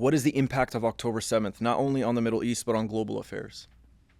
what is the impact of October 7th, not only on the Middle East, but on global affairs?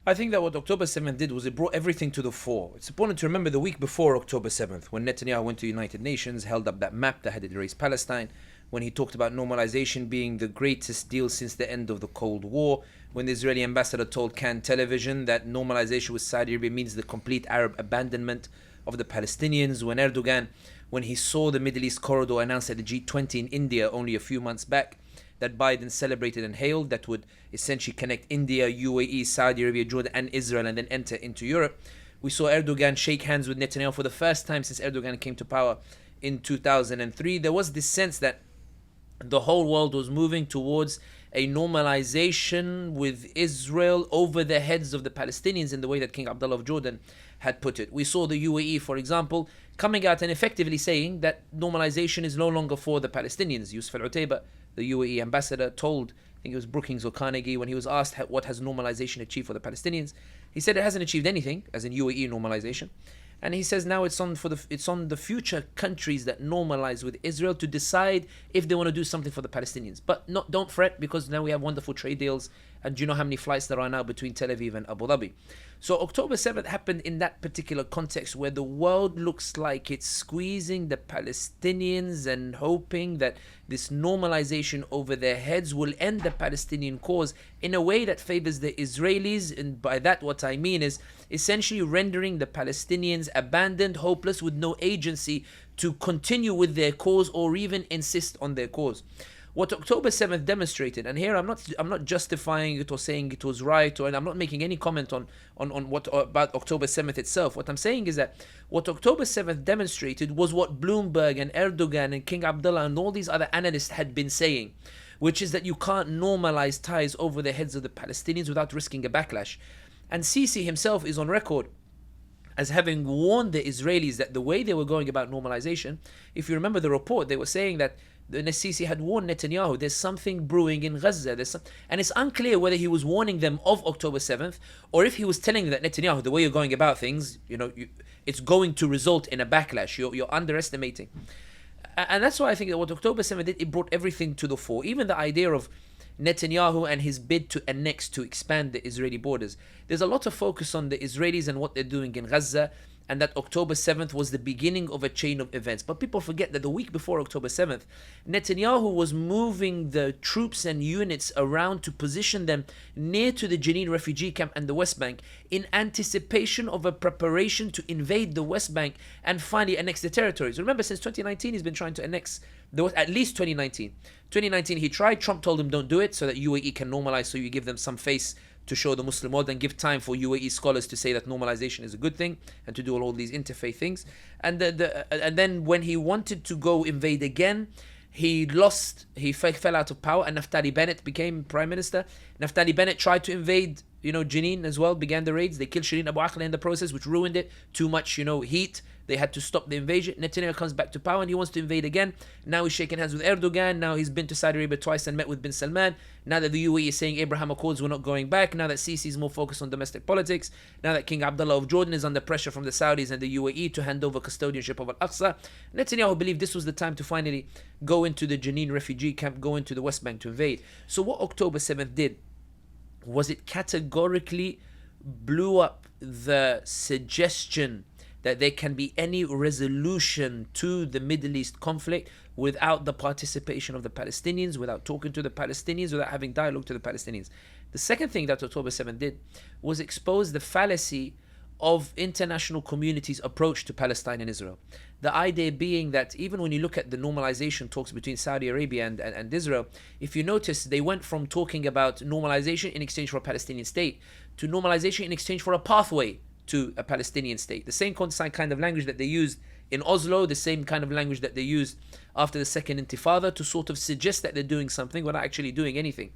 I think that what October 7th did was it brought everything to the fore. It's important to remember the week before October 7th, when Netanyahu went to the United Nations, held up that map that had erased Palestine, when he talked about normalization being the greatest deal since the end of the Cold War, when the Israeli ambassador told Cannes Television that normalization with Saudi Arabia means the complete Arab abandonment of the Palestinians, when Erdogan, when he saw the Middle East corridor announced at the G20 in India only a few months back, that Biden celebrated and hailed, that would essentially connect India, UAE, Saudi Arabia, Jordan and Israel and then enter into Europe. We saw Erdogan shake hands with Netanyahu for the first time since Erdogan came to power in 2003. There was this sense that the whole world was moving towards a normalization with Israel over the heads of the Palestinians in the way that King Abdullah of Jordan had put it. We saw the UAE, for example, coming out and effectively saying that normalization is no longer for the Palestinians. Yusuf al-Utaiba, the UAE ambassador, told, I think it was Brookings or Carnegie, when he was asked what has normalization achieved for the Palestinians, he said it hasn't achieved anything, as in UAE normalization. And he says now it's on the future countries that normalize with Israel to decide if they want to do something for the Palestinians. But don't fret, because now we have wonderful trade deals, and do you know how many flights there are now between Tel Aviv and Abu Dhabi? So October 7th happened in that particular context where the world looks like it's squeezing the Palestinians and hoping that this normalization over their heads will end the Palestinian cause in a way that favors the Israelis. And by that what I mean is essentially rendering the Palestinians abandoned, hopeless, with no agency to continue with their cause or even insist on their cause. What October 7th demonstrated, and here I'm not justifying it or saying it was right, and I'm not making any comment on what about October 7th itself. What I'm saying is that what October 7th demonstrated was what Bloomberg and Erdogan and King Abdullah and all these other analysts had been saying, which is that you can't normalize ties over the heads of the Palestinians without risking a backlash. And Sisi himself is on record as having warned the Israelis that the way they were going about normalization, if you remember the report, they were saying that the Sisi had warned Netanyahu, there's something brewing in Gaza. And it's unclear whether he was warning them of October 7th or if he was telling them that Netanyahu, the way you're going about things, it's going to result in a backlash. You're underestimating. And that's why I think that what October 7th did, it brought everything to the fore. Even the idea of Netanyahu and his bid to annex, to expand the Israeli borders. There's a lot of focus on the Israelis and what they're doing in Gaza, and that October 7th was the beginning of a chain of events. But people forget that the week before October 7th, Netanyahu was moving the troops and units around to position them near to the Jenin refugee camp and the West Bank in anticipation of a preparation to invade the West Bank and finally annex the territories. Remember, since 2019, he's been trying to annex at least 2019. 2019 he tried, Trump told him don't do it so that UAE can normalize, so you give them some face to show the Muslim world and give time for UAE scholars to say that normalization is a good thing and to do all these interfaith things. And then when he wanted to go invade again, he fell out of power, and Naftali Bennett became prime minister. Naftali Bennett tried to invade, Jenin as well, began the raids. They killed Shireen Abu Akleh in the process, which ruined it. Too much, heat. They had to stop the invasion. Netanyahu comes back to power and he wants to invade again. Now he's shaking hands with Erdogan. Now he's been to Saudi Arabia twice and met with bin Salman. Now that the UAE is saying Abraham Accords, we're not going back. Now that Sisi is more focused on domestic politics. Now that King Abdullah of Jordan is under pressure from the Saudis and the UAE to hand over custodianship of Al-Aqsa. Netanyahu believed this was the time to finally go into the Jenin refugee camp, go into the West Bank to invade. So what October 7th did was it categorically blew up the suggestion that there can be any resolution to the Middle East conflict without the participation of the Palestinians, without talking to the Palestinians, without having dialogue to the Palestinians. The second thing that October 7th did was expose the fallacy of international community's approach to Palestine and Israel. The idea being that even when you look at the normalization talks between Saudi Arabia and Israel, if you notice, they went from talking about normalization in exchange for a Palestinian state to normalization in exchange for a pathway to a Palestinian state. The same kind of language that they used in Oslo, the same kind of language that they used after the Second Intifada to sort of suggest that they're doing something without actually doing anything.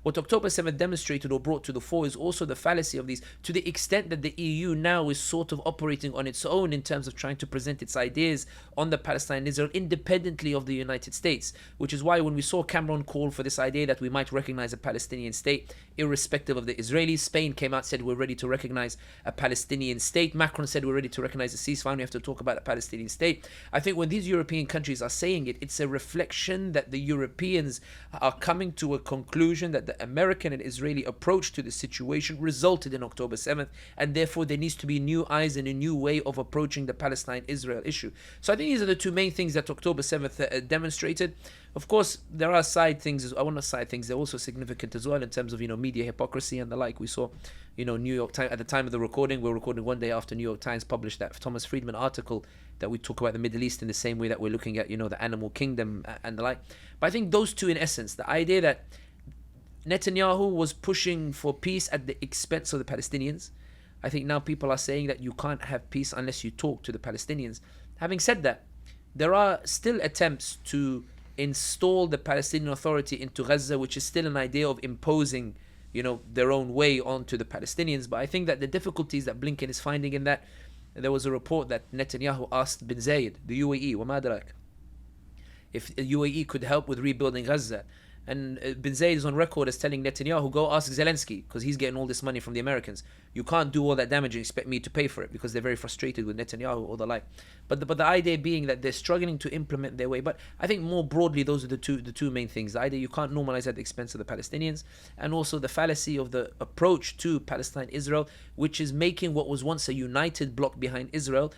what October 7th demonstrated or brought to the fore is also the fallacy of these, to the extent that the EU now is sort of operating on its own in terms of trying to present its ideas on the Palestine and Israel independently of the United States, which is why when we saw Cameron call for this idea that we might recognize a Palestinian state irrespective of the Israelis, Spain came out, said we're ready to recognize a Palestinian state. Macron said we're ready to recognize a ceasefire. We have to talk about a Palestinian state. I think when these European countries are saying it, it's a reflection that the Europeans are coming to a conclusion that the American and Israeli approach to the situation resulted in October 7th, and therefore there needs to be new eyes and a new way of approaching the Palestine-Israel issue. So I think these are the two main things that October 7th demonstrated. Of course, there are side things. I want to side things. They're also significant as well in terms of, media hypocrisy and the like. We saw, New York Times, at the time of the recording, we're recording one day after New York Times published that Thomas Friedman article that we talk about the Middle East in the same way that we're looking at, the animal kingdom and the like. But I think those two, in essence, the idea that Netanyahu was pushing for peace at the expense of the Palestinians. I think now people are saying that you can't have peace unless you talk to the Palestinians. Having said that, there are still attempts to install the Palestinian Authority into Gaza, which is still an idea of imposing, their own way onto the Palestinians. But I think that the difficulties that Blinken is finding in that, there was a report that Netanyahu asked bin Zayed, the UAE, وما أدراك, if the UAE could help with rebuilding Gaza. And bin Zayed is on record as telling Netanyahu, go ask Zelensky, because he's getting all this money from the Americans. You can't do all that damage and expect me to pay for it, because they're very frustrated with Netanyahu or the like. But the idea being that they're struggling to implement their way. But I think more broadly, those are the two main things. The idea you can't normalize at the expense of the Palestinians, and also the fallacy of the approach to Palestine-Israel, which is making what was once a united bloc behind Israel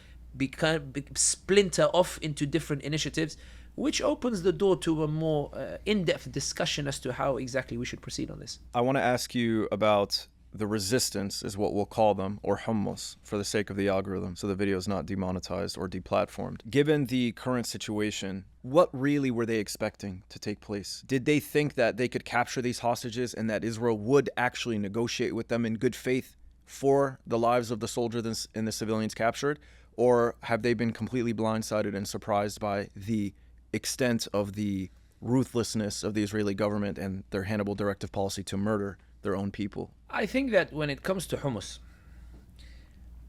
splinter off into different initiatives, which opens the door to a more in-depth discussion as to how exactly we should proceed on this. I want to ask you about the resistance, is what we'll call them, or Hummus, for the sake of the algorithm, so the video is not demonetized or deplatformed. Given the current situation, what really were they expecting to take place? Did they think that they could capture these hostages and that Israel would actually negotiate with them in good faith for the lives of the soldiers and the civilians captured? Or have they been completely blindsided and surprised by the extent of the ruthlessness of the Israeli government and their Hannibal directive policy to murder their own people? I think that when it comes to Hummus,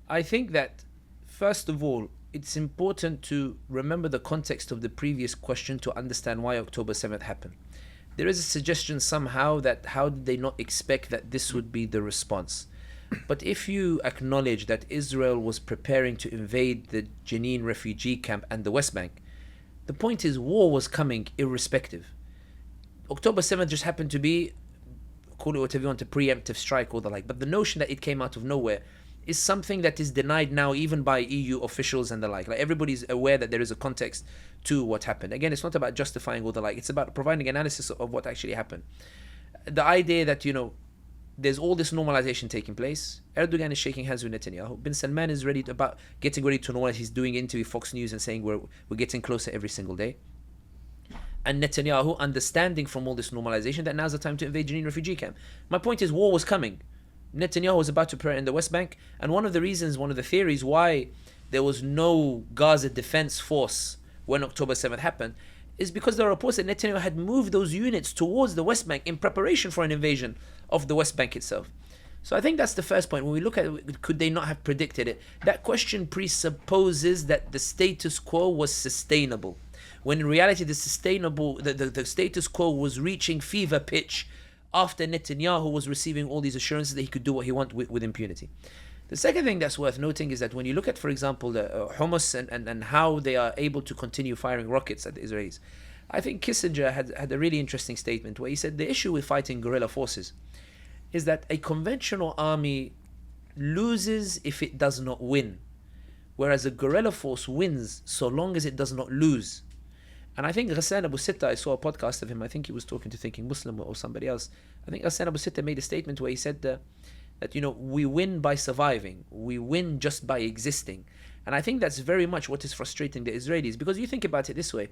I think that first of all, it's important to remember the context of the previous question to understand why October 7th happened. There is a suggestion somehow that how did they not expect that this would be the response? But if you acknowledge that Israel was preparing to invade the Jenin refugee camp and the West Bank, the point is war was coming irrespective. October 7th just happened to be, call it whatever you want, a preemptive strike or the like. But the notion that it came out of nowhere is something that is denied now even by EU officials and the like. Like, everybody's aware that there is a context to what happened. Again, it's not about justifying or the like. It's about providing analysis of what actually happened. The idea that, there's all this normalization taking place. Erdogan is shaking hands with Netanyahu. Bin Salman is getting ready to normalize. He's doing an interview with Fox News and saying we're getting closer every single day. And Netanyahu understanding from all this normalization that now's the time to invade Jenin refugee camp. My point is, war was coming. Netanyahu was about to prepare in the West Bank, and one of the theories why there was no Gaza defense force when October 7th happened is because there are reports that Netanyahu had moved those units towards the West Bank in preparation for an invasion of the West Bank itself. So I think that's the first point. When we look at it, could they not have predicted it? That question presupposes that the status quo was sustainable, when in reality the status quo was reaching fever pitch after Netanyahu was receiving all these assurances that he could do what he wanted with impunity. The second thing that's worth noting is that when you look at, for example, the Hummus and how they are able to continue firing rockets at the Israelis, I think Kissinger had a really interesting statement where he said the issue with fighting guerrilla forces is that a conventional army loses if it does not win, whereas a guerrilla force wins so long as it does not lose. And I think Ghassan Abu Sitta, I saw a podcast of him, I think he was talking to Thinking Muslim or somebody else. I think Ghassan Abu Sitta made a statement where he said that we win by surviving, we win just by existing. And I think that's very much what is frustrating the Israelis, because you think about it this way,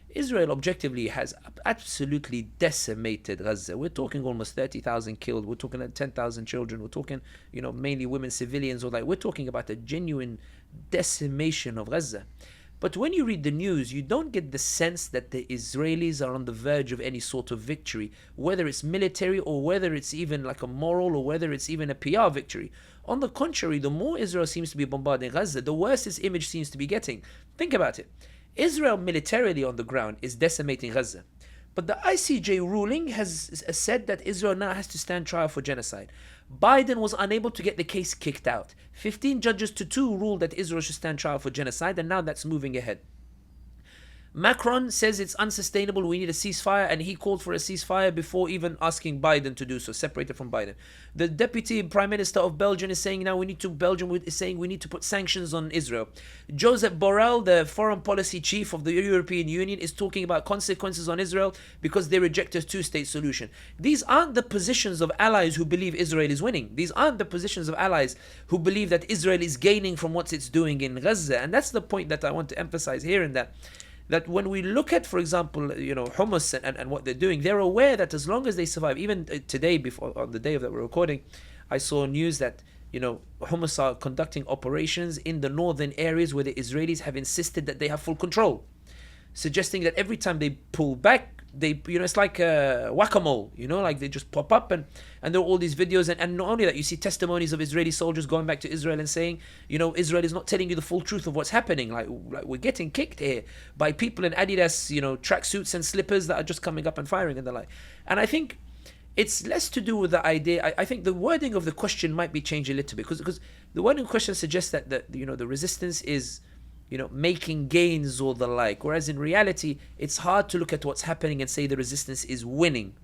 Israel objectively has absolutely decimated Gaza. We're talking almost 30,000 killed, we're talking 10,000 children, we're talking, mainly women, civilians, or like, we're talking about a genuine decimation of Gaza. But when you read the news, you don't get the sense that the Israelis are on the verge of any sort of victory, whether it's military or whether it's even like a moral or whether it's even a PR victory. On the contrary, the more Israel seems to be bombarding Gaza, the worse its image seems to be getting. Think about it. Israel militarily on the ground is decimating Gaza. But the ICJ ruling has said that Israel now has to stand trial for genocide. Biden was unable to get the case kicked out. 15 judges to 2 ruled that Israel should stand trial for genocide, and now that's moving ahead. Macron says it's unsustainable, we need a ceasefire, and he called for a ceasefire before even asking Biden to do so, separated from Biden. The deputy prime minister of Belgium is saying now Belgium is saying we need to put sanctions on Israel. Joseph Borrell, the foreign policy chief of the European Union, is talking about consequences on Israel because they reject a two-state solution. These aren't the positions of allies who believe Israel is winning. These aren't the positions of allies who believe that Israel is gaining from what it's doing in Gaza. And that's the point that I want to emphasize here, in that when we look at, for example, Hummus and what they're doing, they're aware that as long as they survive, even today, before on the day that we're recording, I saw news that Hummus are conducting operations in the northern areas where the Israelis have insisted that they have full control, suggesting that every time they pull back, it's like whack-a-mole, like they just pop up, and there are all these videos, and not only that, you see testimonies of Israeli soldiers going back to Israel and saying, Israel is not telling you the full truth of what's happening. Like we're getting kicked here by people in Adidas, tracksuits and slippers that are just coming up and firing and the like. And I think it's less to do with the idea. I think the wording of the question might be changed a little bit, because the wording of the question suggests that the resistance is making gains or the like, whereas in reality it's hard to look at what's happening and say the resistance is winning.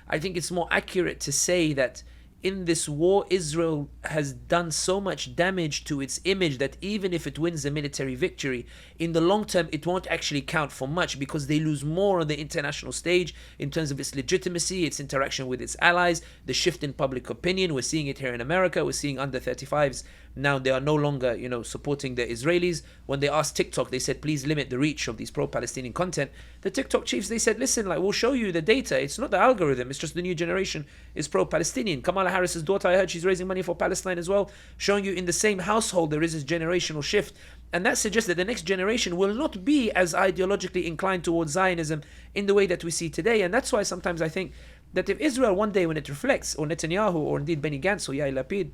I think it's more accurate to say that in this war, Israel has done so much damage to its image that even if it wins a military victory, in the long term it won't actually count for much, because they lose more on the international stage in terms of its legitimacy, its interaction with its allies, the shift in public opinion. We're seeing it here in America. We're seeing under 35s now, they are no longer supporting the Israelis. When they asked TikTok, they said please limit the reach of these pro-Palestinian content. The TikTok chiefs, they said, listen, we'll show you the data. It's not the algorithm, it's just the new generation is pro-Palestinian. Kamala Harris's daughter, I heard she's raising money for Palestine as well, showing you in the same household there is this generational shift. And that suggests that the next generation will not be as ideologically inclined towards Zionism in the way that we see today. And that's why sometimes I think that if Israel one day, when it reflects, or Netanyahu, or indeed Benny Gantz or Yair Lapid,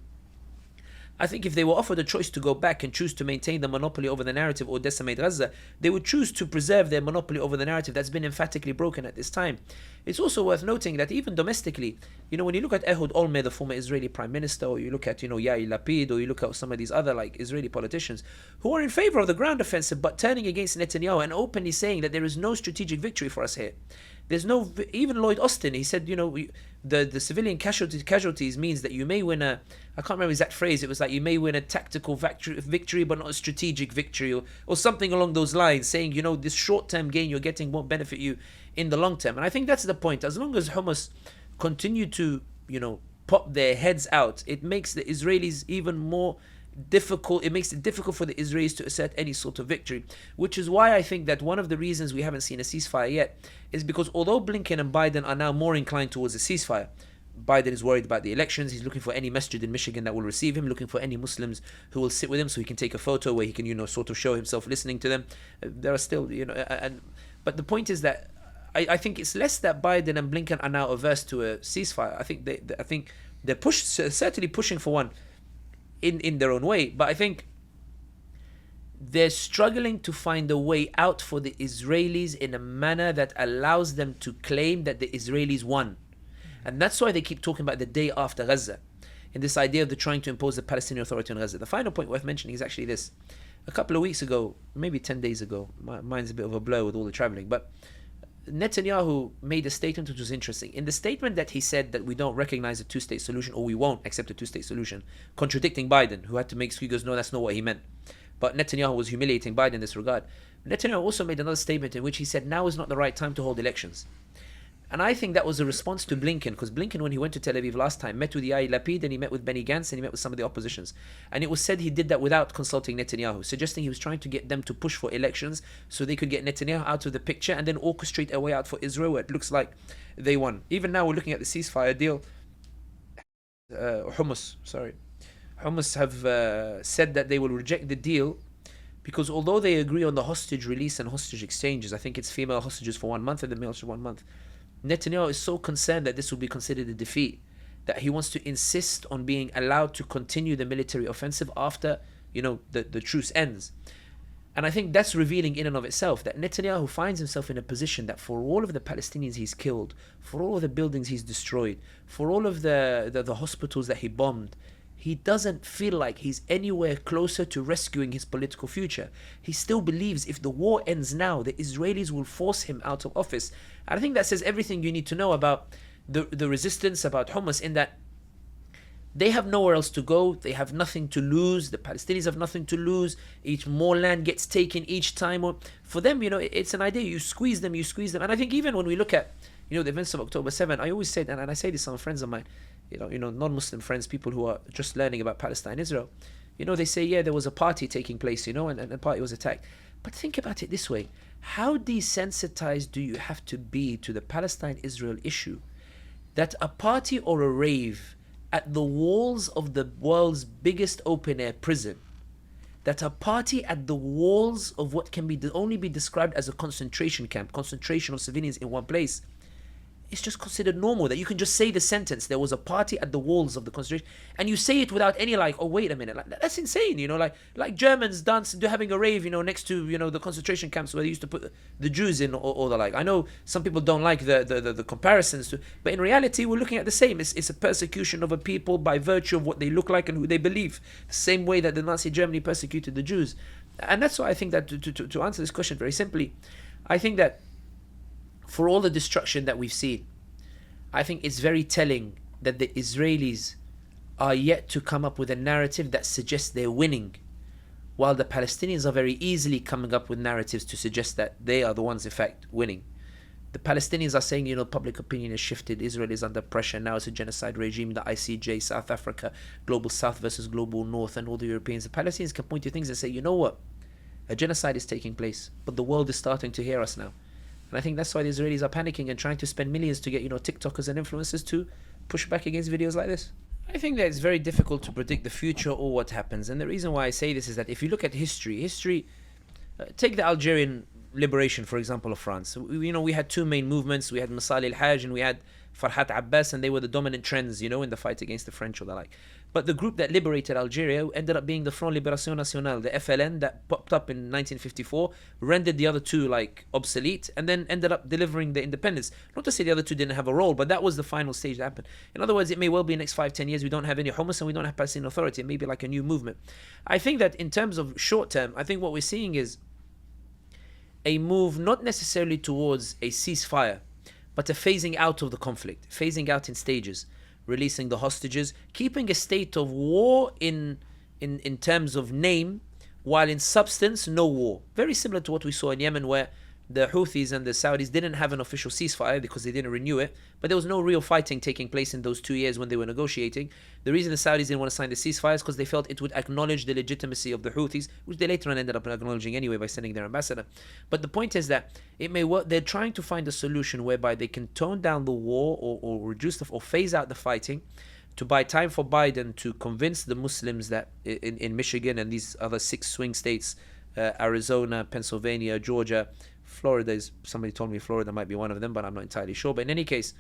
I think if they were offered a choice to go back and choose to maintain the monopoly over the narrative or decimate Gaza, they would choose to preserve their monopoly over the narrative that's been emphatically broken at this time. It's also worth noting that even domestically, when you look at Ehud Olmert, the former Israeli prime minister, or you look at, Yair Lapid, or you look at some of these other Israeli politicians who are in favor of the ground offensive but turning against Netanyahu and openly saying that there is no strategic victory for us here. There's no, even Lloyd Austin, he said, the civilian casualties means that you may win I can't remember the exact phrase, it was like you may win a tactical victory but not a strategic victory, or something along those lines, saying, this short-term gain you're getting won't benefit you in the long term. And I think that's the point. As long as Hummus continue to, pop their heads out, it makes the Israelis even more difficult. It makes it difficult for the Israelis to assert any sort of victory, which is why I think that one of the reasons we haven't seen a ceasefire yet is because although Blinken and Biden are now more inclined towards a ceasefire, Biden is worried about the elections. He's looking for any masjid in Michigan that will receive him, looking for any Muslims who will sit with him so he can take a photo where he can, sort of show himself listening to them. There are still, but the point is that I think it's less that Biden and Blinken are now averse to a ceasefire. I think they're certainly pushing for one in their own way, but I think they're struggling to find a way out for the Israelis in a manner that allows them to claim that the Israelis won. And that's why they keep talking about the day after Gaza, in this idea of trying to impose the Palestinian Authority on Gaza. The final point worth mentioning is actually this. A couple of weeks ago, maybe 10 days ago, mine's a bit of a blur with all the traveling, but Netanyahu made a statement which was interesting. In the statement that he said that we don't recognize a two-state solution, or we won't accept a two-state solution, contradicting Biden, who had to make excuses, no, that's not what he meant. But Netanyahu was humiliating Biden in this regard. Netanyahu also made another statement in which he said now is not the right time to hold elections. And I think that was a response to Blinken, because Blinken, when he went to Tel Aviv last time, met with Yair Lapid, and he met with Benny Gantz, and he met with some of the oppositions. And it was said he did that without consulting Netanyahu, suggesting he was trying to get them to push for elections so they could get Netanyahu out of the picture and then orchestrate a way out for Israel where it looks like they won. Even now we're looking at the ceasefire deal. Hummus have said that they will reject the deal Because although they agree on the hostage release and hostage exchanges, I think it's female hostages for 1 month and the male for 1 month. Netanyahu is so concerned that this will be considered a defeat that he wants to insist on being allowed to continue the military offensive after, the truce ends. And I think that's revealing in and of itself that Netanyahu finds himself in a position that for all of the Palestinians he's killed, for all of the buildings he's destroyed, for all of the hospitals that he bombed, he doesn't feel like he's anywhere closer to rescuing his political future. He still believes if the war ends now, the Israelis will force him out of office. And I think that says everything you need to know about the resistance, about Hummus, in that they have nowhere else to go. They have nothing to lose. The Palestinians have nothing to lose. Each more land gets taken each time. For them, it's an idea. You squeeze them. And I think even when we look at, the events of October 7, I always say, and I say this to some friends of mine, non-Muslim friends, people who are just learning about Palestine, Israel, they say, yeah, there was a party taking place, and the party was attacked. But think about it this way. How desensitized do you have to be to the Palestine-Israel issue that a party or a rave at the walls of the world's biggest open-air prison, that a party at the walls of what can only be described as a concentration camp, concentration of civilians in one place, it's just considered normal, that you can just say the sentence, there was a party at the walls of the concentration, and you say it without any oh, wait a minute, that's insane, like Germans having a rave, next to, the concentration camps where they used to put the Jews in or the like. I know some people don't like the comparisons, but in reality, we're looking at the same. It's a persecution of a people by virtue of what they look like and who they believe, the same way that the Nazi Germany persecuted the Jews. And that's why I think that to answer this question very simply, I think that for all the destruction that we've seen, I think it's very telling that the Israelis are yet to come up with a narrative that suggests they're winning, while the Palestinians are very easily coming up with narratives to suggest that they are the ones, in fact, winning. The Palestinians are saying, public opinion has shifted, Israel is under pressure, now it's a genocide regime, the ICJ, South Africa, Global South versus Global North, and all the Europeans. The Palestinians can point to things and say, you know what, a genocide is taking place, but the world is starting to hear us now. And I think that's why the Israelis are panicking and trying to spend millions to get, TikTokers and influencers to push back against videos like this. I think that it's very difficult to predict the future or what happens. And the reason why I say this is that if you look at history, take the Algerian liberation, for example, of France. We had two main movements. We had Masali al-Hajj and we had Farhat Abbas, and they were the dominant trends, in the fight against the French or the like. But the group that liberated Algeria ended up being the Front Libération Nationale, the FLN, that popped up in 1954, rendered the other two obsolete, and then ended up delivering the independence. Not to say the other two didn't have a role, but that was the final stage that happened. In other words, it may well be in the next 5-10 years we don't have any Hummus and we don't have Palestinian Authority. It may be like a new movement. I think that in terms of short term, I think what we're seeing is a move not necessarily towards a ceasefire, but a phasing out of the conflict, phasing out in stages, releasing the hostages, keeping a state of war in terms of name, while in substance, no war. Very similar to what we saw in Yemen, where the Houthis and the Saudis didn't have an official ceasefire because they didn't renew it, but there was no real fighting taking place in those 2 years when they were negotiating. The reason the Saudis didn't want to sign the ceasefire is because they felt it would acknowledge the legitimacy of the Houthis, which they later on ended up acknowledging anyway by sending their ambassador. But the point is that it may work. They're trying to find a solution whereby they can tone down the war or reduce or phase out the fighting, to buy time for Biden to convince the Muslims that in Michigan and these other 6 swing states, Arizona, Pennsylvania, Georgia, Florida somebody told me Florida might be one of them, but I'm not entirely sure. But in any case,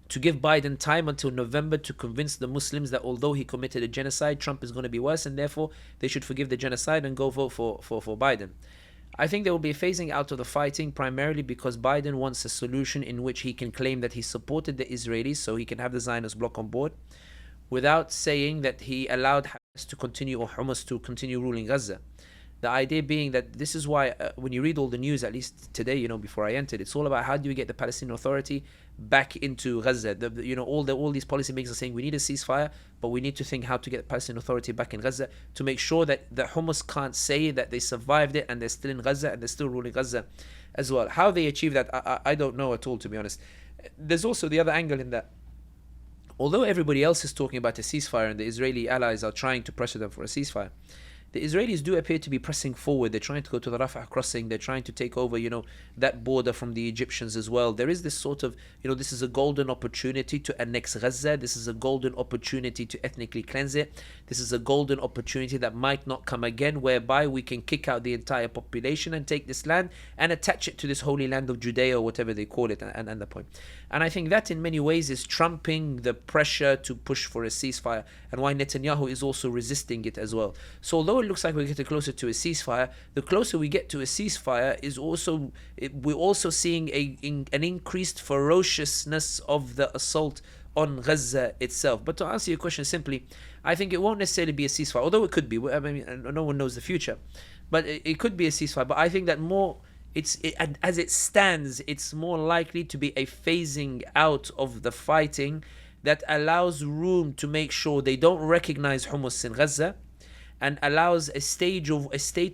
to give Biden time until November to convince the Muslims that although he committed a genocide, Trump is going to be worse, and therefore they should forgive the genocide and go vote for Biden. I think there will be a phasing out of the fighting, primarily because Biden wants a solution in which he can claim that he supported the Israelis so he can have the Zionist bloc on board, without saying that he allowed Hamas to continue, or Hummus to continue ruling Gaza. The idea being that this is why when you read all the news, at least today, before I entered, it's all about how do we get the Palestinian Authority back into Gaza. All these policymakers are saying we need a ceasefire, but we need to think how to get the Palestinian Authority back in Gaza to make sure that the Hummus can't say that they survived it and they're still in Gaza and they're still ruling Gaza as well. How they achieve that, I don't know at all, to be honest. There's also the other angle in that, although everybody else is talking about a ceasefire and the Israeli allies are trying to pressure them for a ceasefire, the Israelis do appear to be pressing forward. They're trying to go to the Rafah crossing. They're trying to take over, that border from the Egyptians as well. There is this sort of, this is a golden opportunity to annex Gaza. This is a golden opportunity to ethnically cleanse it. This is a golden opportunity that might not come again, whereby we can kick out the entire population and take this land and attach it to this holy land of Judea, or whatever they call it, and the point. And I think that in many ways is trumping the pressure to push for a ceasefire, and why Netanyahu is also resisting it as well. So although it looks like we're getting closer to a ceasefire, the closer we get to a ceasefire is also, we're also seeing an increased ferociousness of the assault on Gaza itself. But to answer your question simply, I think it won't necessarily be a ceasefire, although it could be. I mean, no one knows the future, but it could be a ceasefire. But I think that as it stands, it's more likely to be a phasing out of the fighting that allows room to make sure they don't recognize Hummus in Gaza, and allows a state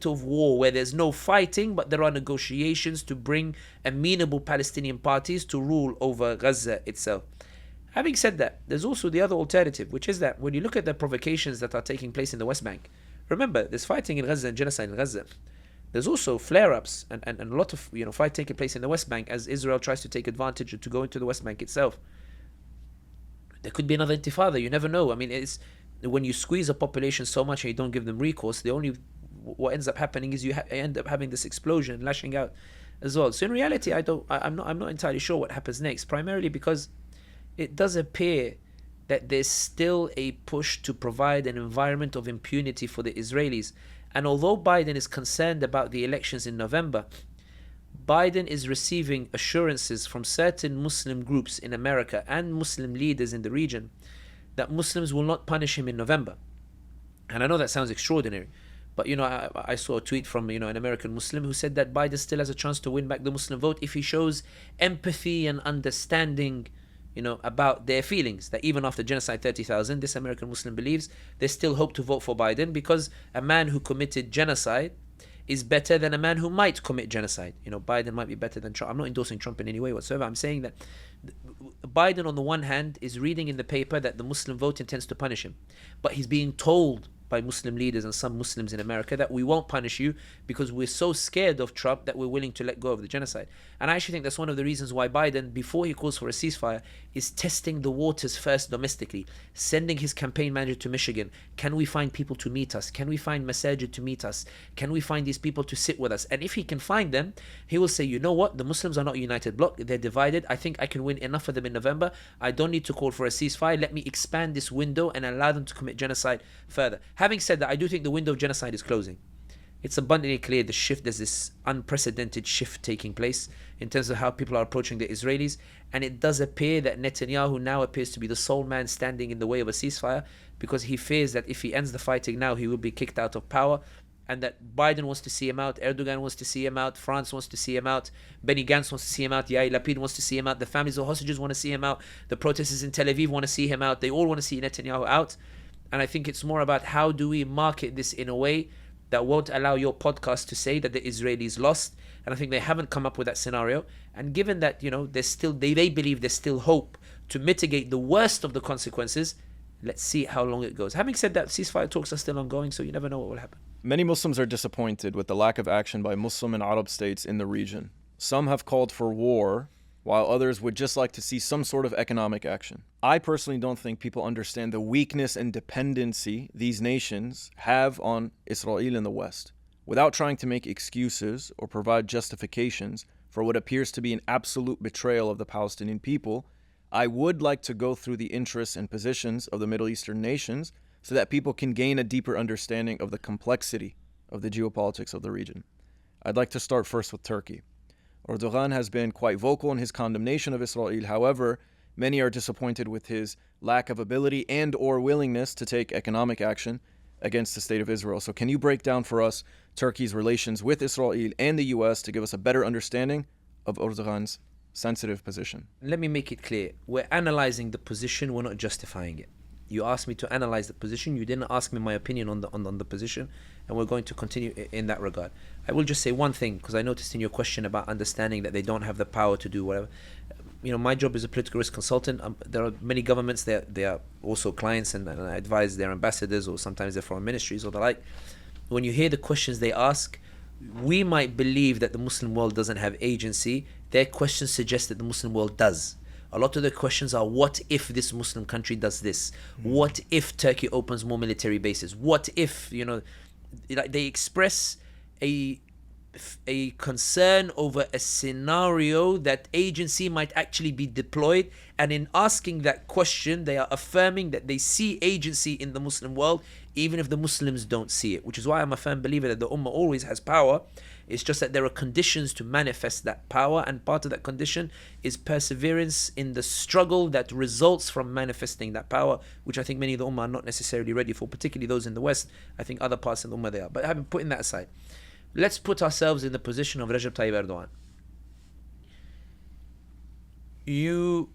of war where there's no fighting, but there are negotiations to bring amenable Palestinian parties to rule over Gaza itself. Having said that, there's also the other alternative, which is that when you look at the provocations that are taking place in the West Bank, remember, there's fighting in Gaza and genocide in Gaza. There's also flare-ups and a lot of fight taking place in the West Bank as Israel tries to take advantage to go into the West Bank itself. There could be another intifada. You never know. I mean, it's when you squeeze a population so much and you don't give them recourse, what ends up happening is you end up having this explosion, lashing out as well. So in reality, I'm not entirely sure what happens next. Primarily because it does appear that there's still a push to provide an environment of impunity for the Israelis. And although Biden is concerned about the elections in November, Biden is receiving assurances from certain Muslim groups in America and Muslim leaders in the region that Muslims will not punish him in November. And I know that sounds extraordinary, but I saw a tweet from an American Muslim who said that Biden still has a chance to win back the Muslim vote if he shows empathy and understanding about their feelings, that even after genocide 30,000, this American Muslim believes there's still hope to vote for Biden, because a man who committed genocide is better than a man who might commit genocide. Biden might be better than Trump. I'm not endorsing Trump in any way whatsoever. I'm saying that Biden, on the one hand, is reading in the paper that the Muslim vote intends to punish him, but he's being told by Muslim leaders and some Muslims in America that we won't punish you because we're so scared of Trump that we're willing to let go of the genocide. And I actually think that's one of the reasons why Biden, before he calls for a ceasefire, is testing the waters first domestically, sending his campaign manager to Michigan. Can we find people to meet us? Can we find masajid to meet us? Can we find these people to sit with us? And if he can find them, he will say, you know what? The Muslims are not a united bloc. They're divided. I think I can win enough of them in November. I don't need to call for a ceasefire. Let me expand this window and allow them to commit genocide further. Having said that, I do think the window of genocide is closing. It's abundantly clear there's this unprecedented shift taking place in terms of how people are approaching the Israelis, and it does appear that Netanyahu now appears to be the sole man standing in the way of a ceasefire, because he fears that if he ends the fighting now, he will be kicked out of power, and that Biden wants to see him out, Erdogan wants to see him out, France wants to see him out, Benny Gantz wants to see him out, Yair Lapid wants to see him out, the families of hostages want to see him out, the protesters in Tel Aviv want to see him out, they all want to see Netanyahu out. And I think it's more about how do we market this in a way that won't allow your podcast to say that the Israelis lost. And I think they haven't come up with that scenario. And given that, there's still, they believe there's still hope to mitigate the worst of the consequences, let's see how long it goes. Having said that, ceasefire talks are still ongoing, so you never know what will happen. Many Muslims are disappointed with the lack of action by Muslim and Arab states in the region. Some have called for war, while others would just like to see some sort of economic action. I personally don't think people understand the weakness and dependency these nations have on Israel in the West. Without trying to make excuses or provide justifications for what appears to be an absolute betrayal of the Palestinian people, I would like to go through the interests and positions of the Middle Eastern nations so that people can gain a deeper understanding of the complexity of the geopolitics of the region. I'd like to start first with Turkey. Erdogan has been quite vocal in his condemnation of Israel. However, many are disappointed with his lack of ability and or willingness to take economic action against the state of Israel. So can you break down for us Turkey's relations with Israel and the US to give us a better understanding of Erdogan's sensitive position? Let me make it clear. We're analyzing the position, we're not justifying it. You asked me to analyze the position. You didn't ask me my opinion on the position, and we're going to continue in that regard. I will just say one thing, because I noticed in your question about understanding that they don't have the power to do whatever. My job is a political risk consultant. There are many governments that they are also clients, and I advise their ambassadors, or sometimes their foreign ministries or the like. when you hear the questions they ask, we might believe that the Muslim world doesn't have agency. Their questions suggest that the Muslim world does. A lot of the questions are, what if this Muslim country does this? What if Turkey opens more military bases? What if, they express a concern over a scenario that agency might actually be deployed, and in asking that question they are affirming that they see agency in the Muslim world even if the Muslims don't see it, which is why I'm a firm believer that the Ummah always has power. It's just that there are conditions to manifest that power, and part of that condition is perseverance in the struggle that results from manifesting that power, which I think many of the Ummah are not necessarily ready for, particularly those in the West. I think other parts of the Ummah they are. But having putting that aside, let's put ourselves in the position of Recep Tayyip Erdogan. You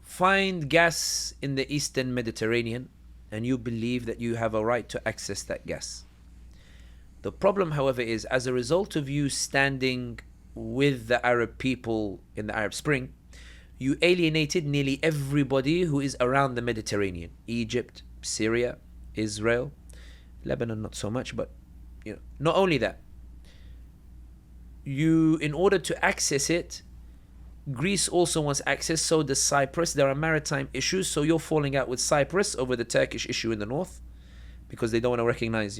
find gas in the Eastern Mediterranean and you believe that you have a right to access that gas. The problem, however, is as a result of you standing with the Arab people in the Arab Spring, you alienated nearly everybody who is around the Mediterranean. Egypt, Syria, Israel, Lebanon not so much, but not only that, you, in order to access it, Greece also wants access, so does Cyprus. There are maritime issues, so you're falling out with Cyprus over the Turkish issue in the north because they don't want to recognize,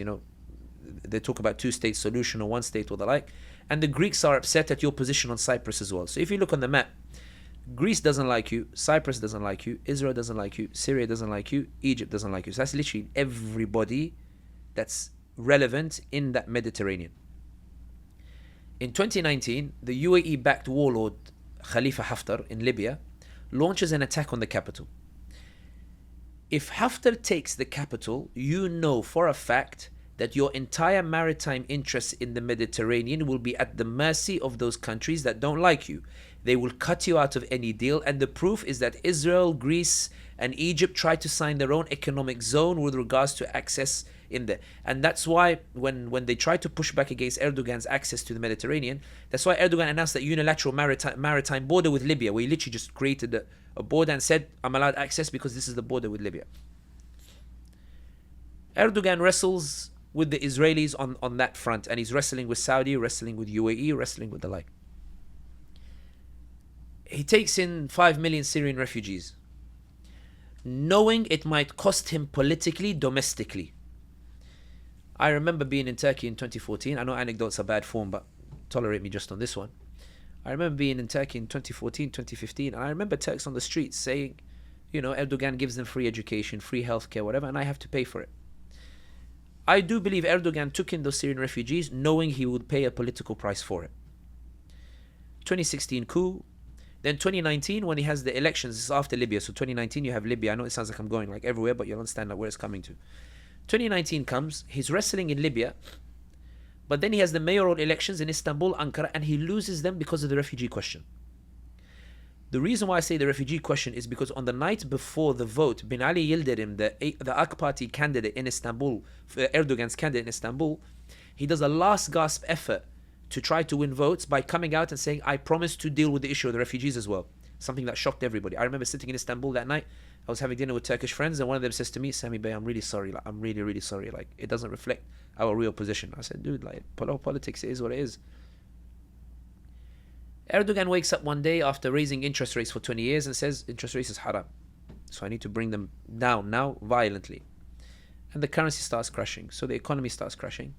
they talk about two-state solution or one state or the like. And the Greeks are upset at your position on Cyprus as well. So if you look on the map, Greece doesn't like you, Cyprus doesn't like you, Israel doesn't like you, Syria doesn't like you, Egypt doesn't like you. So that's literally everybody that's relevant in that Mediterranean. In 2019, the UAE-backed warlord Khalifa Haftar in Libya launches an attack on the capital. If Haftar takes the capital, you know for a fact that your entire maritime interests in the Mediterranean will be at the mercy of those countries that don't like you. They will cut you out of any deal, and the proof is that Israel, Greece, and Egypt tried to sign their own economic zone with regards to access in there. And that's why when they tried to push back against Erdogan's access to the Mediterranean, that's why Erdogan announced that unilateral maritime border with Libya, where he literally just created a border and said, I'm allowed access because this is the border with Libya. Erdogan wrestles with the Israelis on that front, and he's wrestling with Saudi, wrestling with UAE, wrestling with the like. He takes in 5 million Syrian refugees, knowing it might cost him politically, domestically. I remember being in Turkey in 2014. I know anecdotes are bad form, but tolerate me just on this one. I remember being in Turkey in 2014, 2015, and I remember Turks on the streets saying, Erdogan gives them free education, free healthcare, whatever, and I have to pay for it. I do believe Erdogan took in those Syrian refugees knowing he would pay a political price for it. 2016 coup. Then 2019, when he has the elections, this is after Libya. So 2019, you have Libya. I know it sounds like I'm going like everywhere, but you'll understand where it's coming to. 2019 comes, he's wrestling in Libya, but then he has the mayoral elections in Istanbul, Ankara, and he loses them because of the refugee question. The reason why I say the refugee question is because on the night before the vote, Bin Ali Yildirim, the AK Party candidate in Istanbul, Erdogan's candidate in Istanbul, he does a last gasp effort to try to win votes by coming out and saying, I promise to deal with the issue of the refugees as well. Something that shocked everybody. I remember sitting in Istanbul that night. I was having dinner with Turkish friends, and one of them says to me, Sami Bey, I'm really sorry. Like, I'm really, really sorry. Like, it doesn't reflect our real position. I said, dude, like, politics, it is what it is. Erdogan wakes up one day after raising interest rates for 20 years and says, interest rates is haram. So I need to bring them down now violently. And the currency starts crashing. So the economy starts crashing.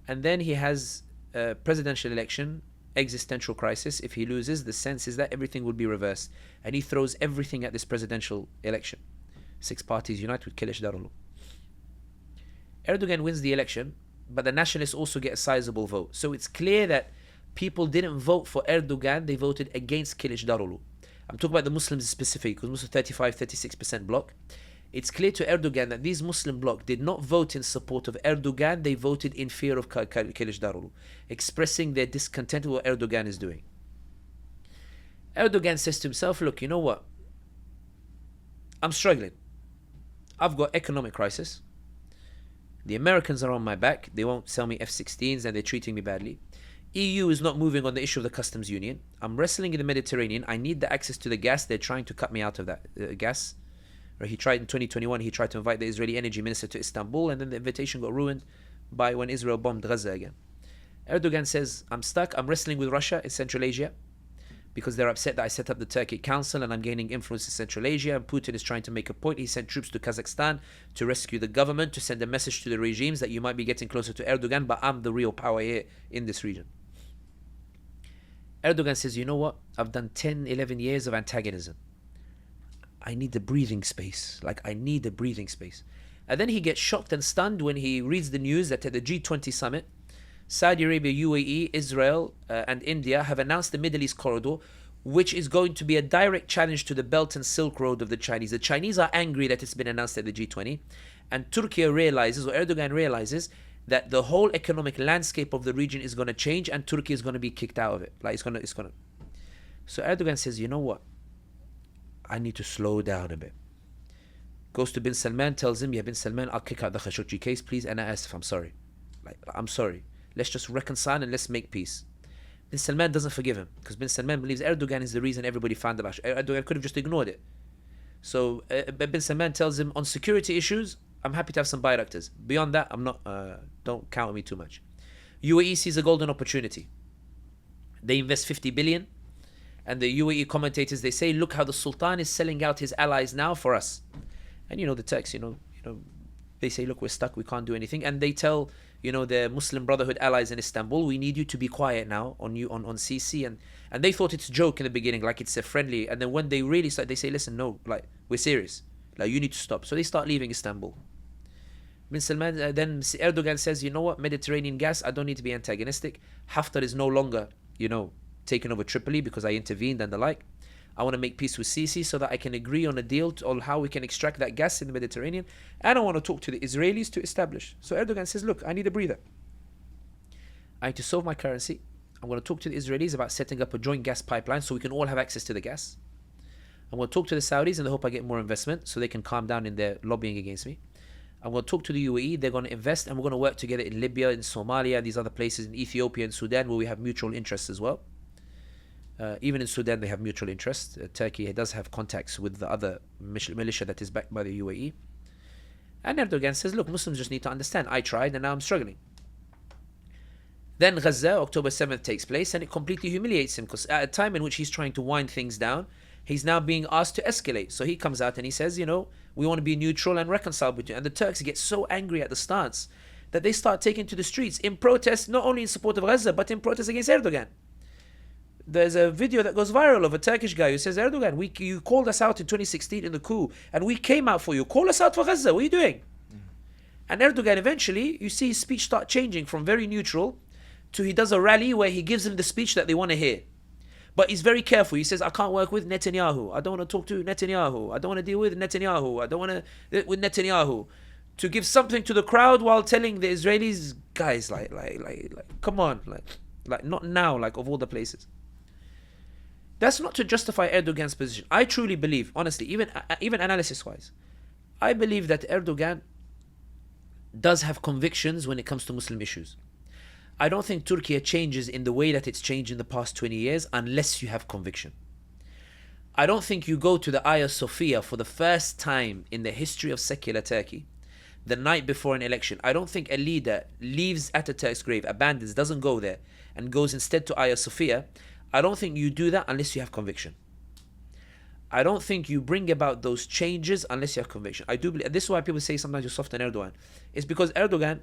And then he has a presidential election, existential crisis. If he loses, the sense is that everything will be reversed. And he throws everything at this presidential election. 6 parties unite with Kilish Darulu. Erdogan wins the election, but the nationalists also get a sizable vote. So it's clear that people didn't vote for Erdogan, they voted against Kilish Darulu. I'm talking about the Muslims specifically, because Muslims 35-36% bloc. It's clear to Erdogan that these Muslim bloc did not vote in support of Erdogan, they voted in fear of Kilish Darulu, expressing their discontent with what Erdogan is doing. Erdogan says to himself, look, you know what? I'm struggling. I've got economic crisis. The Americans are on my back. They won't sell me F-16s and they're treating me badly. EU is not moving on the issue of the customs union. I'm wrestling in the Mediterranean. I need the access to the gas. They're trying to cut me out of that gas. He tried in 2021, he tried to invite the Israeli energy minister to Istanbul, and then the invitation got ruined by when Israel bombed Gaza again. Erdogan says, I'm stuck, I'm wrestling with Russia in Central Asia because they're upset that I set up the Turkic Council and I'm gaining influence in Central Asia, and Putin is trying to make a point. He sent troops to Kazakhstan to rescue the government, to send a message to the regimes that you might be getting closer to Erdogan, but I'm the real power here in this region. Erdogan says, you know what? I've done 10, 11 years of antagonism. I need a breathing space. I need a breathing space. And then he gets shocked and stunned when he reads the news that at the G20 summit, Saudi Arabia, UAE, Israel, and India have announced the Middle East corridor, which is going to be a direct challenge to the Belt and Silk Road of the Chinese. The Chinese are angry that it's been announced at the G20, and Turkey realizes, or Erdogan realizes, that the whole economic landscape of the region is going to change, and Turkey is going to be kicked out of it. It's going to. So Erdogan says, you know what? I need to slow down a bit. Goes to bin Salman, tells him, yeah, bin Salman, I'll kick out the Khashoggi case, please. And I ask, I'm sorry. I'm sorry. Let's just reconcile and let's make peace. Bin Salman doesn't forgive him because bin Salman believes Erdogan is the reason everybody found out. Erdogan could have just ignored it. So bin Salman tells him, on security issues, I'm happy to have some Bayraktars. Beyond that, I'm not. Don't count on me too much. UAE sees a golden opportunity. They invest 50 billion, and the UAE commentators, they say, look how the Sultan is selling out his allies now for us. And the Turks, they say, look, we're stuck, we can't do anything. And they tell, the Muslim Brotherhood allies in Istanbul, we need you to be quiet now on CC. And they thought it's a joke in the beginning, like it's a friendly. And then when they really start, they say, listen, no, we're serious. You need to stop. So they start leaving Istanbul. Bin Salman, then Erdogan says, you know what, Mediterranean gas, I don't need to be antagonistic. Haftar is no longer, taking over Tripoli because I intervened and the like. I want to make peace with Sisi so that I can agree on a deal on how we can extract that gas in the Mediterranean. And I want to talk to the Israelis to establish. So Erdogan says, look, I need a breather. I need to solve my currency. I'm going to talk to the Israelis about setting up a joint gas pipeline so we can all have access to the gas. I'm going to talk to the Saudis in the hope I get more investment so they can calm down in their lobbying against me. I'm going to talk to the UAE. They're going to invest, and we're going to work together in Libya, in Somalia, these other places, in Ethiopia and Sudan, where we have mutual interests as well. Even in Sudan, they have mutual interests. Turkey does have contacts with the other militia that is backed by the UAE. And Erdogan says, look, Muslims just need to understand. I tried, and now I'm struggling. Then Gaza, October 7th takes place, and it completely humiliates him, because at a time in which he's trying to wind things down, he's now being asked to escalate. So he comes out and he says, we want to be neutral and reconcile between. And the Turks get so angry at the stance that they start taking to the streets in protest, not only in support of Gaza, but in protest against Erdogan. There's a video that goes viral of a Turkish guy who says, Erdogan, you called us out in 2016 in the coup, and we came out for you. Call us out for Gaza. What are you doing? And Erdogan eventually, you see his speech start changing from very neutral to he does a rally where he gives them the speech that they want to hear. But he's very careful. He says, I can't work with Netanyahu. I don't want to talk to Netanyahu. I don't want to deal with Netanyahu. I don't want to with Netanyahu. To give something to the crowd while telling the Israelis, guys, come on, not now, of all the places. That's not to justify Erdogan's position. I truly believe, honestly, even analysis-wise, I believe that Erdogan does have convictions when it comes to Muslim issues. I don't think Turkey changes in the way that it's changed in the past 20 years unless you have conviction. I don't think you go to the Hagia Sophia for the first time in the history of secular Turkey the night before an election. I don't think a leader leaves Ataturk's grave, abandons, doesn't go there, and goes instead to Hagia Sophia. I don't think you do that unless you have conviction. I don't think you bring about those changes unless you have conviction. I do believe, this is why people say sometimes you're soft on Erdogan. It's because Erdogan,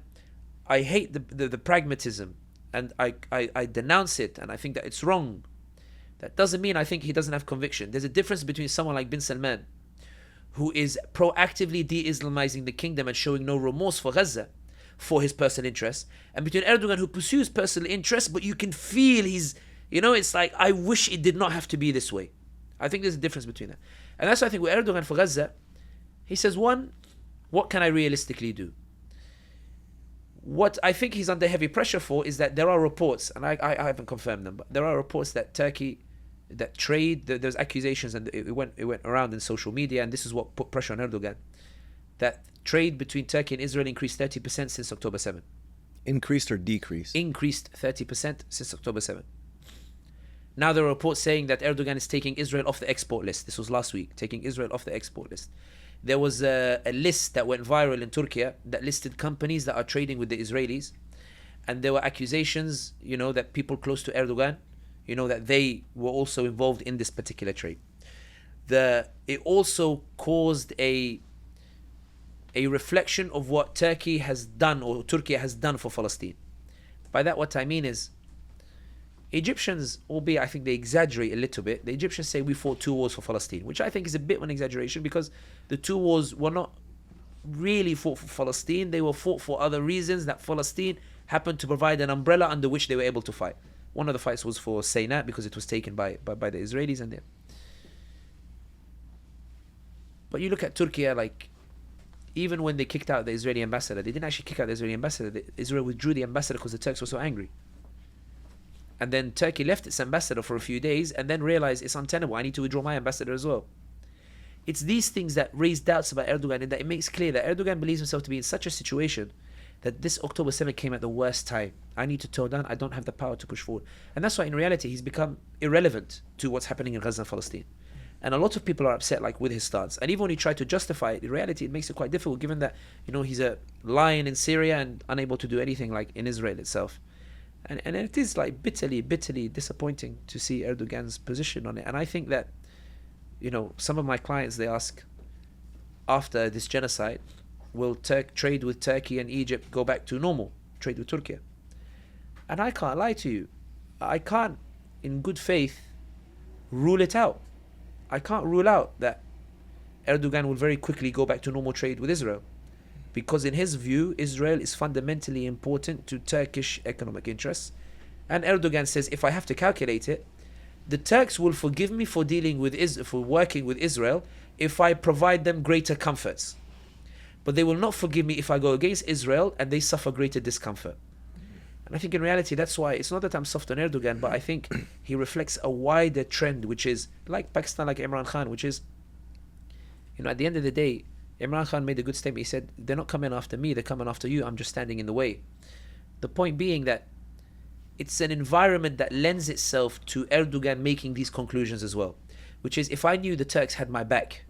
I hate the pragmatism, and I denounce it, and I think that it's wrong. That doesn't mean I think he doesn't have conviction. There's a difference between someone like bin Salman, who is proactively de-Islamizing the kingdom and showing no remorse for Gaza, for his personal interests, and between Erdogan, who pursues personal interests, but you can feel he's, it's like, I wish it did not have to be this way. I think there's a difference between that. And that's why I think with Erdogan for Gaza, he says, one, what can I realistically do? What I think he's under heavy pressure for is that there are reports, and I haven't confirmed them, but there are reports that Turkey, that trade, there's accusations, and it went around in social media, and this is what put pressure on Erdogan, that trade between Turkey and Israel increased 30% since October 7. Increased or decreased? Increased 30% since October 7. Now there are reports saying that Erdogan is taking Israel off the export list. This was last week, taking Israel off the export list. There was a list that went viral in Turkey that listed companies that are trading with the Israelis. And there were accusations, that people close to Erdogan, that they were also involved in this particular trade. It also caused a reflection of what Turkey has done, or Turkey has done for Palestine. By that, what I mean is, Egyptians, albeit I think they exaggerate a little bit, the Egyptians say we fought 2 wars for Palestine, which I think is a bit of an exaggeration, because the 2 wars were not really fought for Palestine. They were fought for other reasons that Palestine happened to provide an umbrella under which they were able to fight. One of the fights was for Sinai, because it was taken by the Israelis. But you look at Turkey, even when they kicked out the Israeli ambassador, they didn't actually kick out the Israeli ambassador. Israel withdrew the ambassador because the Turks were so angry. And then Turkey left its ambassador for a few days and then realized it's untenable. I need to withdraw my ambassador as well. It's these things that raise doubts about Erdogan, and that it makes clear that Erdogan believes himself to be in such a situation that this October 7th came at the worst time. I need to tone down. I don't have the power to push forward. And that's why in reality he's become irrelevant to what's happening in Gaza and Palestine. And a lot of people are upset with his stance. And even when he tried to justify it, in reality it makes it quite difficult, given that he's a lion in Syria and unable to do anything in Israel itself. And it is bitterly disappointing to see Erdogan's position on it. And I think that, some of my clients, they ask, after this genocide, will trade with Turkey and Egypt go back to normal, trade with Turkey? And I can't lie to you. I can't, in good faith, rule it out. I can't rule out that Erdogan will very quickly go back to normal trade with Israel. Because in his view, Israel is fundamentally important to Turkish economic interests. And Erdogan says, if I have to calculate it, the Turks will forgive me for working with Israel if I provide them greater comforts. But they will not forgive me if I go against Israel and they suffer greater discomfort. And I think in reality, that's why it's not that I'm soft on Erdogan, but I think he reflects a wider trend, which is like Pakistan, like Imran Khan, which is, at the end of the day, Imran Khan made a good statement. He said, they're not coming after me, they're coming after you. I'm just standing in the way. The point being that it's an environment that lends itself to Erdogan making these conclusions as well. Which is, if I knew the Turks had my back,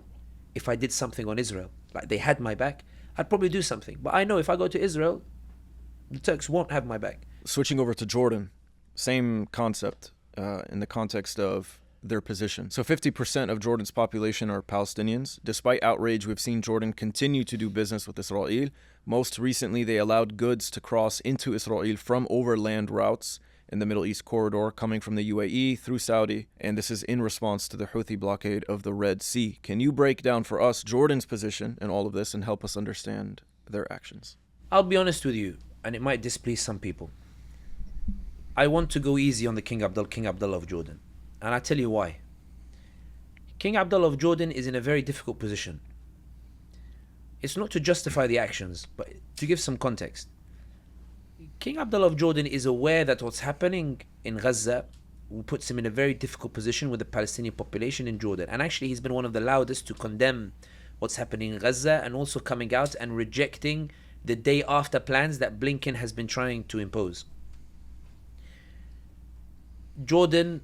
if I did something on Israel, like they had my back, I'd probably do something. But I know if I go to Israel, the Turks won't have my back. Switching over to Jordan, same concept in the context of their position. So 50% of Jordan's population are Palestinians. Despite outrage, we've seen Jordan continue to do business with Israel. Most recently, they allowed goods to cross into Israel from overland routes in the Middle East corridor coming from the UAE through Saudi, and this is in response to the Houthi blockade of the Red Sea. Can you break down for us Jordan's position in all of this and help us understand their actions? I'll be honest with you, and it might displease some people. I want to go easy on the King Abdullah of Jordan. And I tell you why. King Abdullah of Jordan is in a very difficult position. It's not to justify the actions, but to give some context. King Abdullah of Jordan is aware that what's happening in Gaza puts him in a very difficult position with the Palestinian population in Jordan. And actually, he's been one of the loudest to condemn what's happening in Gaza, and also coming out and rejecting the day after plans that Blinken has been trying to impose. Jordan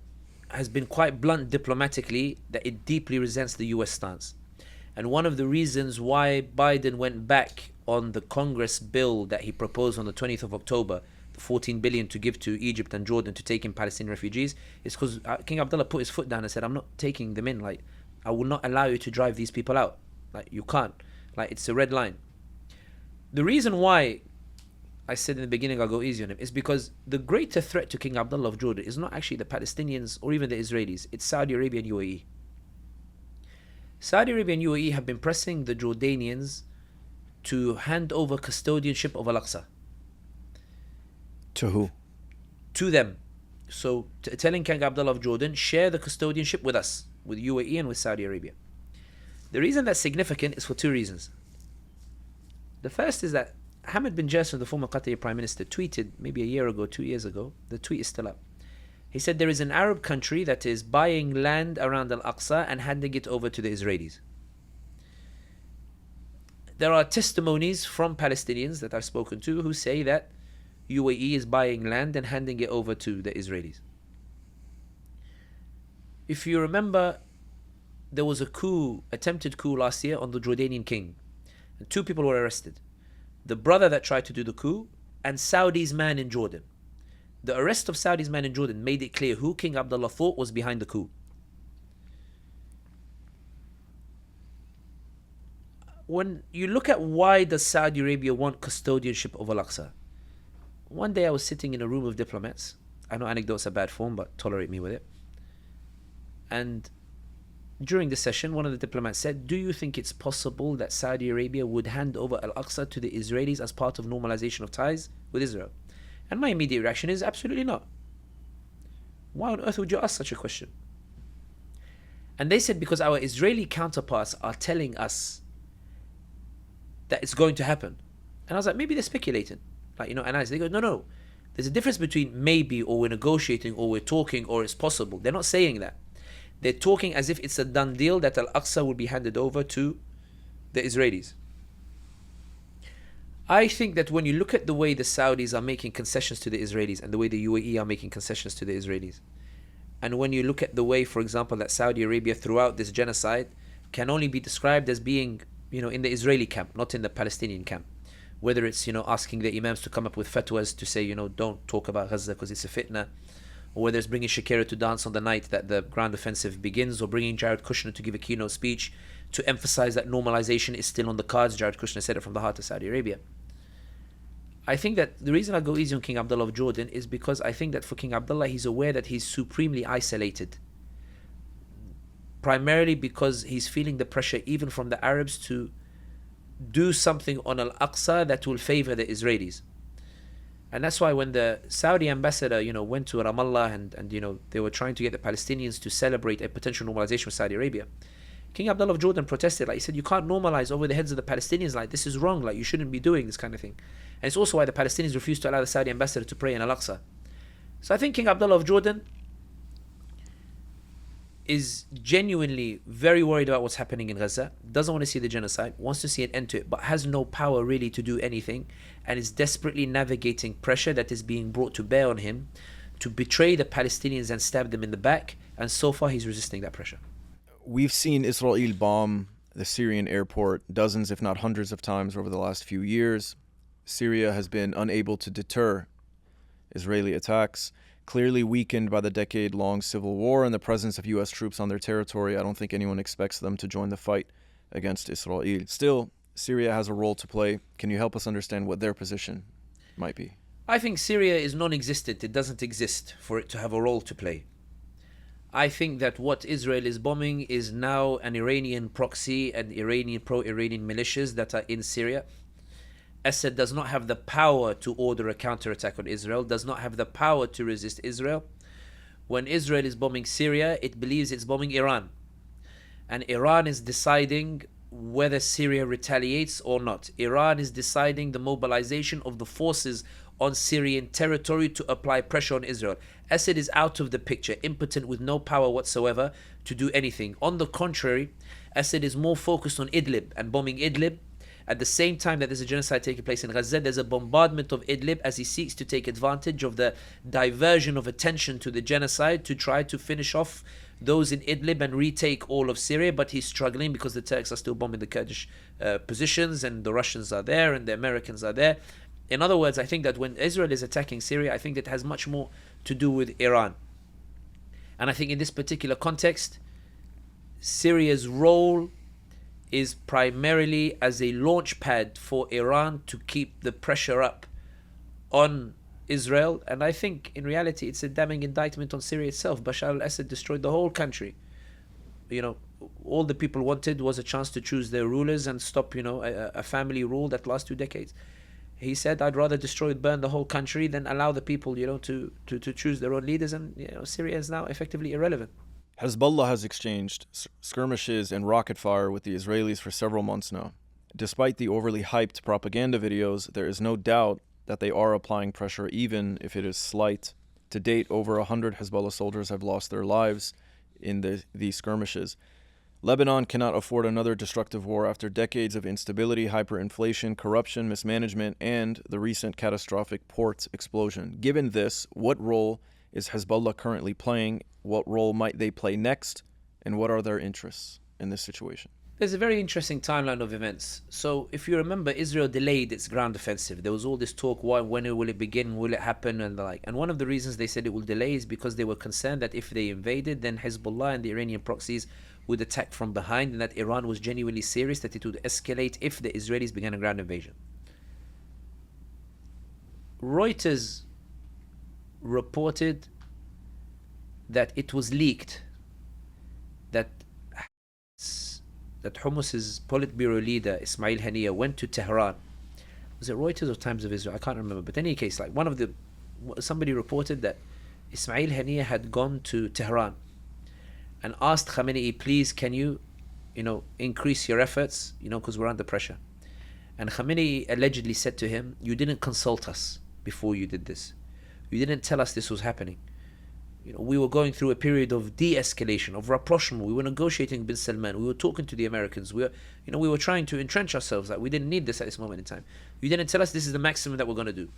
has been quite blunt diplomatically that it deeply resents the US stance. And one of the reasons why Biden went back on the Congress bill that he proposed on the 20th of October, the 14 billion to give to Egypt and Jordan to take in Palestinian refugees, is because King Abdullah put his foot down and said, I'm not taking them in. I will not allow you to drive these people out. You can't. It's a red line. The reason why I said in the beginning I'll go easy on him is because the greater threat to King Abdullah of Jordan is not actually the Palestinians or even the Israelis. It's Saudi Arabia and UAE. Saudi Arabia and UAE have been pressing the Jordanians to hand over custodianship of Al-Aqsa. To who? To them. So telling King Abdullah of Jordan, share the custodianship with us, with UAE and with Saudi Arabia. The reason that's significant is for 2 reasons. The first is that Hamad bin Jasser, the former Qatari Prime Minister, tweeted maybe a year ago, 2 years ago. The tweet is still up. He said there is an Arab country that is buying land around Al-Aqsa and handing it over to the Israelis. There are testimonies from Palestinians that I've spoken to who say that UAE is buying land and handing it over to the Israelis. if you remember, there was a coup, attempted coup last year on the Jordanian king. And 2 people were arrested. The brother that tried to do the coup and Saudi's man in Jordan. The arrest of Saudi's man in Jordan made it clear who King Abdullah thought was behind the coup. When you look at why does Saudi Arabia want custodianship of Al-Aqsa? One day I was sitting in a room of diplomats. I know anecdotes are bad form, but tolerate me with it. And during the session, one of the diplomats said, do you think it's possible that Saudi Arabia would hand over Al-Aqsa to the Israelis as part of normalization of ties with Israel? And my immediate reaction is absolutely not. Why on earth would you ask such a question? And they said because our Israeli counterparts are telling us that it's going to happen. And I was like, maybe they're speculating. And they go, no. There's a difference between maybe, or we're negotiating, or we're talking, or it's possible. They're not saying that. They're talking as if it's a done deal that Al-Aqsa will be handed over to the Israelis. I think that when you look at the way the Saudis are making concessions to the Israelis and the way the UAE are making concessions to the Israelis, and when you look at the way, for example, that Saudi Arabia throughout this genocide can only be described as being, in the Israeli camp, not in the Palestinian camp. Whether it's, asking the imams to come up with fatwas to say, don't talk about Gaza because it's a fitna, or whether it's bringing Shakira to dance on the night that the ground offensive begins, or bringing Jared Kushner to give a keynote speech to emphasize that normalization is still on the cards. Jared Kushner said it from the heart of Saudi Arabia. I think that the reason I go easy on King Abdullah of Jordan is because I think that for King Abdullah, he's aware that he's supremely isolated. Primarily because he's feeling the pressure even from the Arabs to do something on Al-Aqsa that will favor the Israelis. And that's why when the Saudi ambassador, went to Ramallah and they were trying to get the Palestinians to celebrate a potential normalization with Saudi Arabia, King Abdullah of Jordan protested. He said, you can't normalize over the heads of the Palestinians. This is wrong. You shouldn't be doing this kind of thing. And it's also why the Palestinians refused to allow the Saudi ambassador to pray in Al-Aqsa. So I think King Abdullah of Jordan is genuinely very worried about what's happening in Gaza, doesn't want to see the genocide, wants to see an end to it, but has no power really to do anything, and is desperately navigating pressure that is being brought to bear on him to betray the Palestinians and stab them in the back, and so far he's resisting that pressure. We've seen Israel bomb the Syrian airport dozens, if not hundreds of times over the last few years. Syria has been unable to deter Israeli attacks. Clearly weakened by the decade-long civil war and the presence of U.S. troops on their territory, I don't think anyone expects them to join the fight against Israel. Still, Syria has a role to play. Can you help us understand what their position might be? I think Syria is non-existent. It doesn't exist for it to have a role to play. I think that what Israel is bombing is now an Iranian proxy and pro-Iranian militias that are in Syria. Assad does not have the power to order a counterattack on Israel, does not have the power to resist Israel. When Israel is bombing Syria, it believes it's bombing Iran. And Iran is deciding whether Syria retaliates or not. Iran is deciding the mobilization of the forces on Syrian territory to apply pressure on Israel. Assad is out of the picture, impotent with no power whatsoever to do anything. On the contrary, Assad is more focused on Idlib and bombing Idlib. At the same time that there's a genocide taking place in Gaza, there's a bombardment of Idlib as he seeks to take advantage of the diversion of attention to the genocide to try to finish off those in Idlib and retake all of Syria. But he's struggling because the Turks are still bombing the Kurdish positions, and the Russians are there and the Americans are there. In other words, I think that when Israel is attacking Syria, I think that has much more to do with Iran. And I think in this particular context, Syria's role is primarily as a launch pad for Iran to keep the pressure up on Israel. And I think in reality it's a damning indictment on Syria itself. Bashar al-Assad destroyed the whole country. All the people wanted was a chance to choose their rulers and stop a family rule that lasts 2 decades. He said, I'd rather destroy and burn the whole country than allow the people to choose their own leaders. And Syria is now effectively irrelevant. Hezbollah has exchanged skirmishes and rocket fire with the Israelis for several months now. Despite the overly hyped propaganda videos, there is no doubt that they are applying pressure, even if it is slight. To date, over 100 Hezbollah soldiers have lost their lives in these skirmishes. Lebanon cannot afford another destructive war after decades of instability, hyperinflation, corruption, mismanagement, and the recent catastrophic port explosion. Given this, what role is Hezbollah currently playing? What role might they play next? And what are their interests in this situation? There's a very interesting timeline of events. So, if you remember, Israel delayed its ground offensive. There was all this talk: when will it begin? Will it happen? And the like. And one of the reasons they said it will delay is because they were concerned that if they invaded, then Hezbollah and the Iranian proxies would attack from behind, and that Iran was genuinely serious that it would escalate if the Israelis began a ground invasion. Reuters reported that it was leaked that Hummus's Politburo leader Ismail Haniyeh went to Tehran. Was it Reuters or Times of Israel? I can't remember. But in any case, like somebody reported that Ismail Haniyeh had gone to Tehran and asked Khamenei, please, can you increase your efforts, because we're under pressure. And Khamenei allegedly said to him, you didn't consult us before you did this. You didn't tell us this was happening. We were going through a period of de-escalation, of rapprochement. We were negotiating with Salman. We were talking to the Americans. We were trying to entrench ourselves. That we didn't need this at this moment in time. You didn't tell us this is the maximum that we're going to do.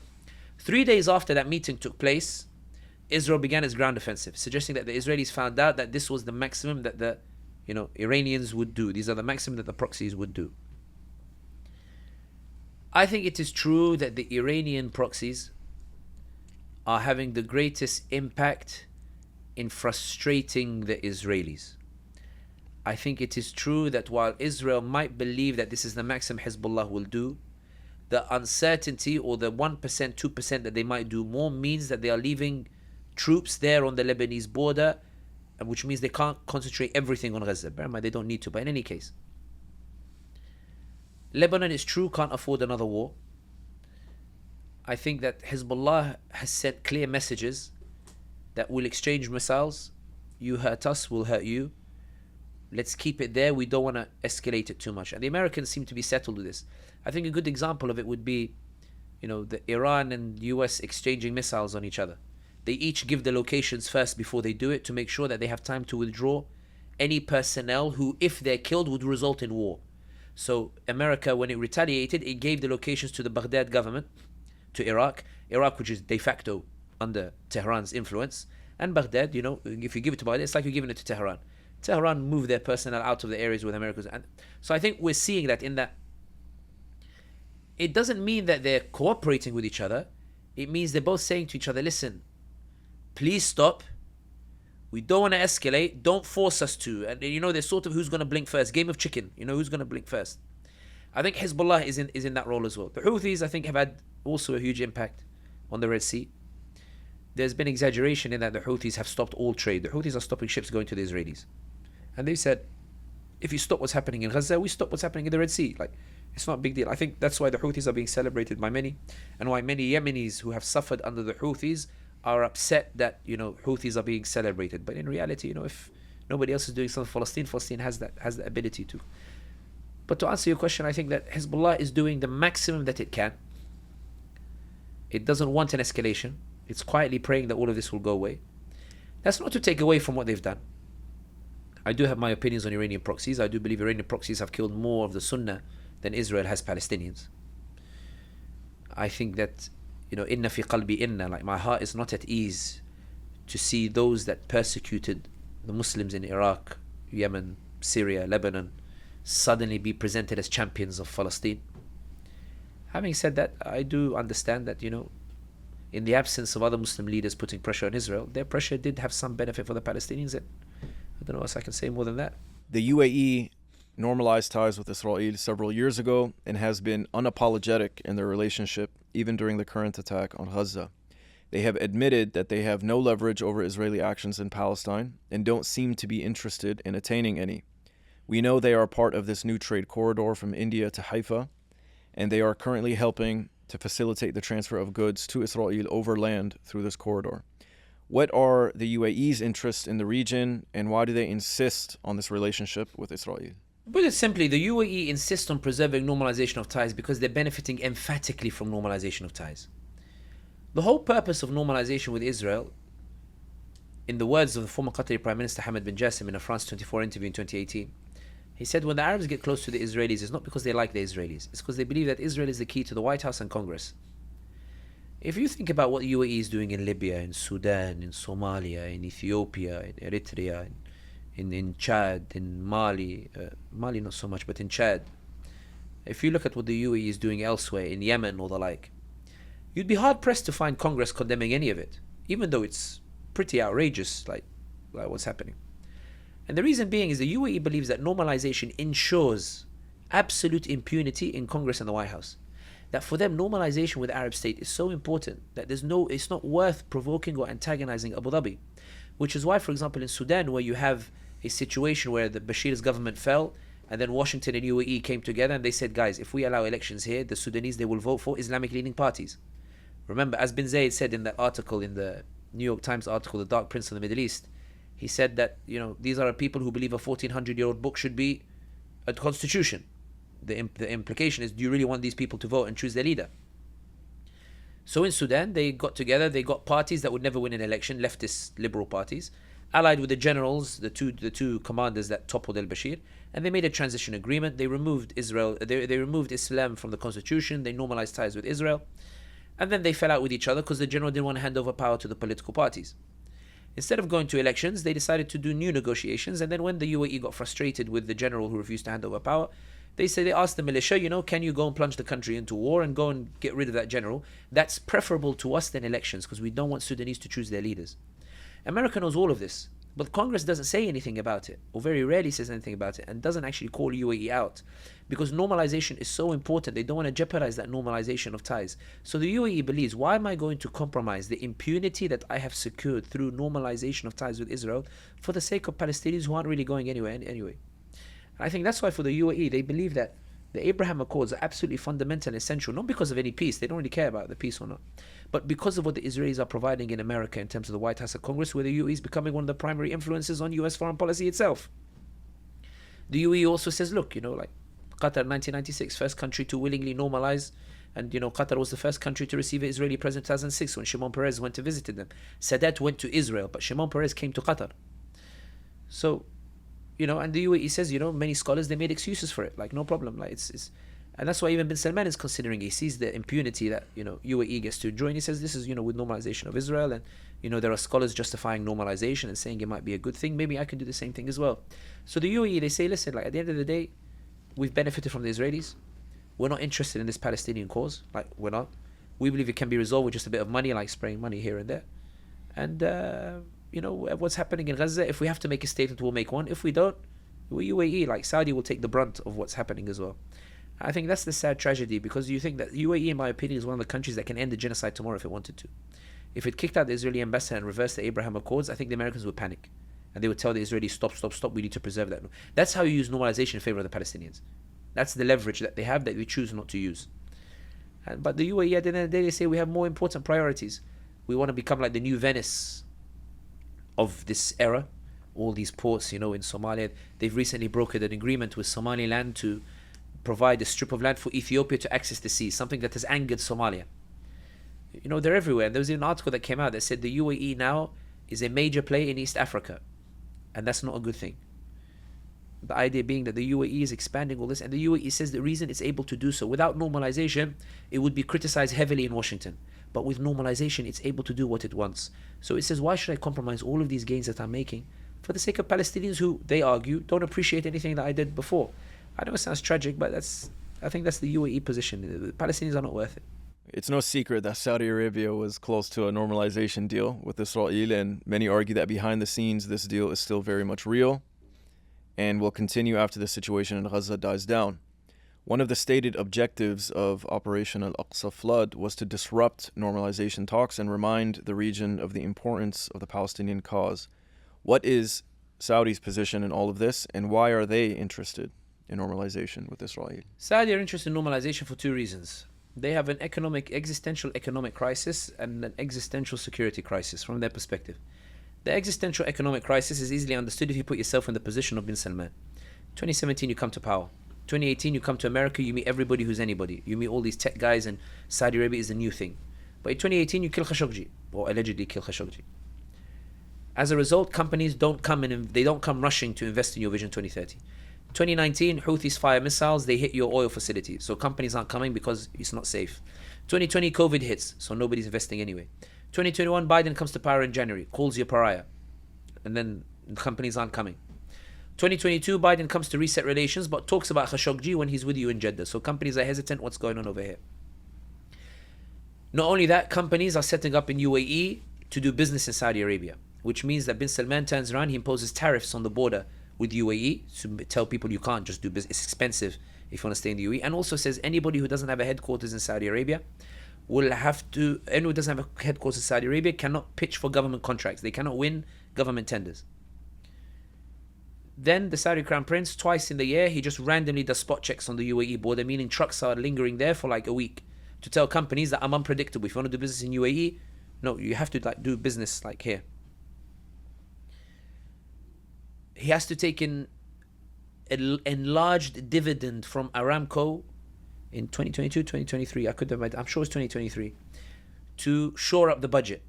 3 days after that meeting took place, Israel began its ground offensive, suggesting that the Israelis found out that this was the maximum that the Iranians would do. These are the maximum that the proxies would do. I think it is true that the Iranian proxies are having the greatest impact in frustrating the Israelis. I think it is true that while Israel might believe that this is the maximum Hezbollah will do, the uncertainty or the 1%, 2% that they might do more means that they are leaving troops there on the Lebanese border, and which means they can't concentrate everything on Gaza. Bear in mind, they don't need to, but in any case, Lebanon, is true, can't afford another war. I think that Hezbollah has sent clear messages that we'll exchange missiles. You hurt us, we'll hurt you. Let's keep it there. We don't want to escalate it too much. And the Americans seem to be settled with this. I think a good example of it would be, the Iran and US exchanging missiles on each other. They each give the locations first before they do it to make sure that they have time to withdraw any personnel who, if they're killed, would result in war. So America, when it retaliated, it gave the locations to the Baghdad government, to Iraq, which is de facto under Tehran's influence, and Baghdad, if you give it to Baghdad, it's like you're giving it to Tehran. Tehran moved their personnel out of the areas where America's. And so I think we're seeing that in that. It doesn't mean that they're cooperating with each other. It means they're both saying to each other, listen, please stop. We don't want to escalate. Don't force us to. And there's sort of who's going to blink first. Game of chicken. Who's going to blink first. I think Hezbollah is in that role as well. The Houthis, I think, have had also a huge impact on the Red Sea. There's been exaggeration in that the Houthis have stopped all trade. The Houthis are stopping ships going to the Israelis. And they said, if you stop what's happening in Gaza, we stop what's happening in the Red Sea. It's not a big deal. I think that's why the Houthis are being celebrated by many, and why many Yemenis who have suffered under the Houthis are upset that, Houthis are being celebrated. But in reality, if nobody else is doing something for Palestine has the ability to. But to answer your question, I think that Hezbollah is doing the maximum that it can. It doesn't want an escalation. It's quietly praying that all of this will go away. That's not to take away from what they've done. I do have my opinions on Iranian proxies. I do believe Iranian proxies have killed more of the Sunnah than Israel has Palestinians. I think that, inna fi qalbi inna, like my heart is not at ease to see those that persecuted the Muslims in Iraq, Yemen, Syria, Lebanon, suddenly be presented as champions of Palestine. Having said that, I do understand that, in the absence of other Muslim leaders putting pressure on Israel, their pressure did have some benefit for the Palestinians. And I don't know what else I can say more than that. The UAE normalized ties with Israel several years ago and has been unapologetic in their relationship, even during the current attack on Gaza. They have admitted that they have no leverage over Israeli actions in Palestine and don't seem to be interested in attaining any. We know they are part of this new trade corridor from India to Haifa, and they are currently helping to facilitate the transfer of goods to Israel over land through this corridor. What are the UAE's interests in the region, and why do they insist on this relationship with Israel? Put it simply, the UAE insists on preserving normalization of ties because they're benefiting emphatically from normalization of ties. The whole purpose of normalization with Israel, in the words of the former Qatari Prime Minister Hamad bin Jassim in a France 24 interview in 2018, he said when the Arabs get close to the Israelis, it's not because they like the Israelis, it's because they believe that Israel is the key to the White House and Congress. If you think about what the UAE is doing in Libya, in Sudan, in Somalia, in Ethiopia, in Eritrea, in Chad, in Mali, Mali not so much, but in Chad. If you look at what the UAE is doing elsewhere, in Yemen or the like, you'd be hard pressed to find Congress condemning any of it, even though it's pretty outrageous, like what's happening. And the reason being is the UAE believes that normalization ensures absolute impunity in Congress and the White House. That for them, normalization with Arab state is so important that it's not worth provoking or antagonizing Abu Dhabi. Which is why, for example, in Sudan, where you have a situation where the Bashir's government fell, and then Washington and UAE came together and they said, guys, if we allow elections here, the Sudanese, they will vote for Islamic leaning parties. Remember, as bin Zayed said in that article, in the New York Times article, The Dark Prince of the Middle East, he said that, these are people who believe a 1400-year-old book should be a constitution. The implication is, do you really want these people to vote and choose their leader? So in Sudan, they got together, they got parties that would never win an election, leftist liberal parties, allied with the generals, the two commanders that toppled al-Bashir, and they made a transition agreement. They removed Israel, they removed Islam from the constitution, they normalized ties with Israel, and then they fell out with each other because the general didn't want to hand over power to the political parties. Instead of going to elections, they decided to do new negotiations, and then when the UAE got frustrated with the general who refused to hand over power, they asked the militia, can you go and plunge the country into war and go and get rid of that general? That's preferable to us than elections because we don't want Sudanese to choose their leaders. America knows all of this, but Congress doesn't say anything about it, or very rarely says anything about it, and doesn't actually call UAE out because normalization is so important. They don't want to jeopardize that normalization of ties. So the UAE believes, why am I going to compromise the impunity that I have secured through normalization of ties with Israel for the sake of Palestinians who aren't really going anywhere anyway? I think that's why for the UAE, they believe that the Abraham Accords are absolutely fundamental and essential, not because of any peace, they don't really care about the peace or not, but because of what the Israelis are providing in America in terms of the White House and Congress, where the UAE is becoming one of the primary influences on US foreign policy itself. The UAE also says, look, like Qatar 1996, first country to willingly normalize, and Qatar was the first country to receive an Israeli president in 2006 when Shimon Peres went to visit them. Sadat went to Israel, but Shimon Peres came to Qatar. So, and the UAE says, many scholars, they made excuses for it, like no problem, like it's and that's why even bin Salman is considering, he sees the impunity that UAE gets to enjoy, and he says this is with normalization of Israel, and there are scholars justifying normalization and saying it might be a good thing, maybe I can do the same thing as well. So the UAE, they say, listen, like at the end of the day, we've benefited from the Israelis, we're not interested in this Palestinian cause, like we're not, we believe it can be resolved with just a bit of money, like spraying money here and there, and what's happening in Gaza, if we have to make a statement, we'll make one. If we don't, we UAE, like Saudi, will take the brunt of what's happening as well. I think that's the sad tragedy, because you think that UAE, in my opinion, is one of the countries that can end the genocide tomorrow if it wanted to. If it kicked out the Israeli ambassador and reversed the Abraham Accords, I think the Americans would panic. And they would tell the Israelis, stop, we need to preserve that. That's how you use normalization in favor of the Palestinians. That's the leverage that they have that we choose not to use. But the UAE, at the end of the day, they say we have more important priorities. We want to become like the new Venice of this era. All these ports, in Somalia, they've recently brokered an agreement with Somaliland to provide a strip of land for Ethiopia to access the sea, something that has angered Somalia. They're everywhere. There was an article that came out that said the UAE now is a major player in East Africa, and that's not a good thing. The idea being that the UAE is expanding all this, and the UAE says the reason it's able to do so, without normalization, it would be criticized heavily in Washington. But with normalization, it's able to do what it wants. So it says, why should I compromise all of these gains that I'm making for the sake of Palestinians who, they argue, don't appreciate anything that I did before? I know it sounds tragic, but I think that's the UAE position. The Palestinians are not worth it. It's no secret that Saudi Arabia was close to a normalization deal with Israel, and many argue that behind the scenes, this deal is still very much real and will continue after the situation in Gaza dies down. One of the stated objectives of Operation Al-Aqsa Flood was to disrupt normalization talks and remind the region of the importance of the Palestinian cause. What is Saudi's position in all of this, and why are they interested in normalization with Israel? Saudi are interested in normalization for two reasons. They have an existential economic crisis and an existential security crisis from their perspective. The existential economic crisis is easily understood if you put yourself in the position of bin Salman. 2017, you come to power. 2018, you come to America, you meet everybody who's anybody. You meet all these tech guys, and Saudi Arabia is the new thing. But in 2018, you kill Khashoggi, or allegedly kill Khashoggi. As a result, companies don't come rushing to invest in your Vision 2030. 2019, Houthis fire missiles, they hit your oil facility. So companies aren't coming because it's not safe. 2020, COVID hits, so nobody's investing anyway. 2021, Biden comes to power in January, calls you a pariah, and then companies aren't coming. 2022, Biden comes to reset relations, but talks about Khashoggi when he's with you in Jeddah. So companies are hesitant, what's going on over here? Not only that, companies are setting up in UAE to do business in Saudi Arabia, which means that bin Salman turns around, he imposes tariffs on the border with UAE to tell people you can't just do business, it's expensive if you want to stay in the UAE, and also says anybody who doesn't have a headquarters in Saudi Arabia anyone who doesn't have a headquarters in Saudi Arabia cannot pitch for government contracts. They cannot win government tenders. Then the Saudi Crown Prince, twice in the year, he just randomly does spot checks on the UAE border, meaning trucks are lingering there for like a week to tell companies that I'm unpredictable. If you want to do business in UAE, no, you have to like do business like here. He has to take in an enlarged dividend from Aramco in 2022, 2023, I'm sure it's 2023, to shore up the budget.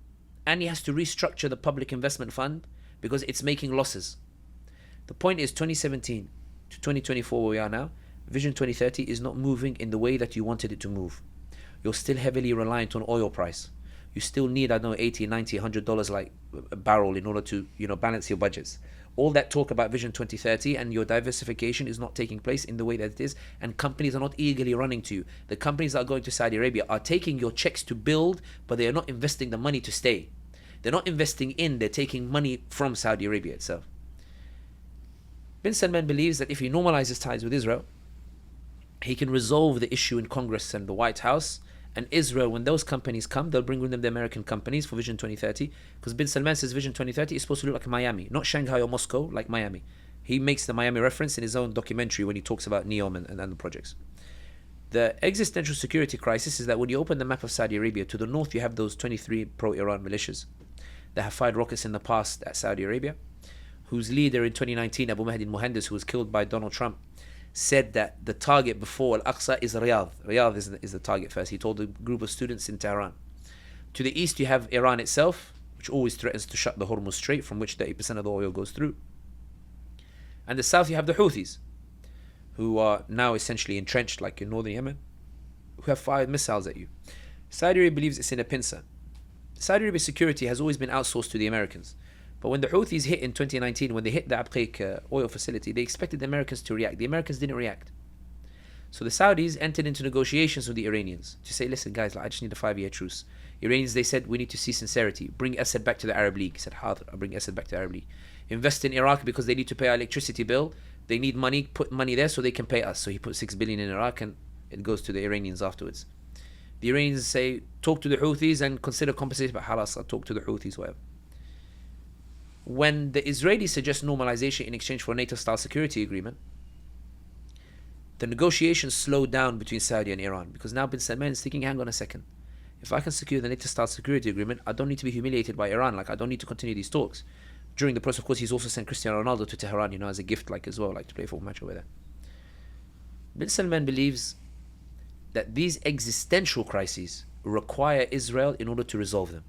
And he has to restructure the public investment fund because it's making losses. The point is 2017 to 2024 where we are now, Vision 2030 is not moving in the way that you wanted it to move. You're still heavily reliant on oil price. You still need, I don't know, $80, $90, $100 like a barrel in order to, balance your budgets. All that talk about Vision 2030 and your diversification is not taking place in the way that it is, and companies are not eagerly running to you. The companies that are going to Saudi Arabia are taking your checks to build, but they are not investing the money to stay. They're not investing they're taking money from Saudi Arabia itself. Bin Salman believes that if he normalizes ties with Israel, he can resolve the issue in Congress and the White House. And Israel, when those companies come, they'll bring with them the American companies for Vision 2030. Because Bin Salman says Vision 2030 is supposed to look like Miami, not Shanghai or Moscow, like Miami. He makes the Miami reference in his own documentary when he talks about NEOM and the projects. The existential security crisis is that when you open the map of Saudi Arabia, to the north you have those 23 pro-Iran militias that have fired rockets in the past at Saudi Arabia, whose leader in 2019, Abu Mahdi al-Muhandis, who was killed by Donald Trump, said that the target before Al-Aqsa is Riyadh. Riyadh is the target first. He told a group of students in Tehran. To the east, you have Iran itself, which always threatens to shut the Hormuz Strait, from which 30% of the oil goes through. And the south, you have the Houthis, who are now essentially entrenched, like in northern Yemen, who have fired missiles at you. Saudi Arabia believes it's in a pincer. Saudi Arabia's security has always been outsourced to the Americans. But when the Houthis hit in 2019, when they hit the Abqaiq oil facility, they expected the Americans to react. The Americans didn't react. So the Saudis entered into negotiations with the Iranians to say, listen guys, I just need a 5-year truce. Iranians, they said, we need to see sincerity. Bring Assad back to the Arab League. He said, I'll bring Assad back to the Arab League. Invest in Iraq because they need to pay our electricity bill. They need money, put money there so they can pay us. So he put $6 billion in Iraq and it goes to the Iranians afterwards. The Iranians say, talk to the Houthis and consider compensation, but halas, I'll talk to the Houthis, whatever. When the Israelis suggest normalization in exchange for a NATO-style security agreement, the negotiations slow down between Saudi and Iran because now Bin Salman is thinking, hang on a second. If I can secure the NATO-style security agreement, I don't need to be humiliated by Iran. Like, I don't need to continue these talks. During the process, of course, he's also sent Cristiano Ronaldo to Tehran, as a gift, like as well, like to play a football match over there. Bin Salman believes that these existential crises require Israel in order to resolve them.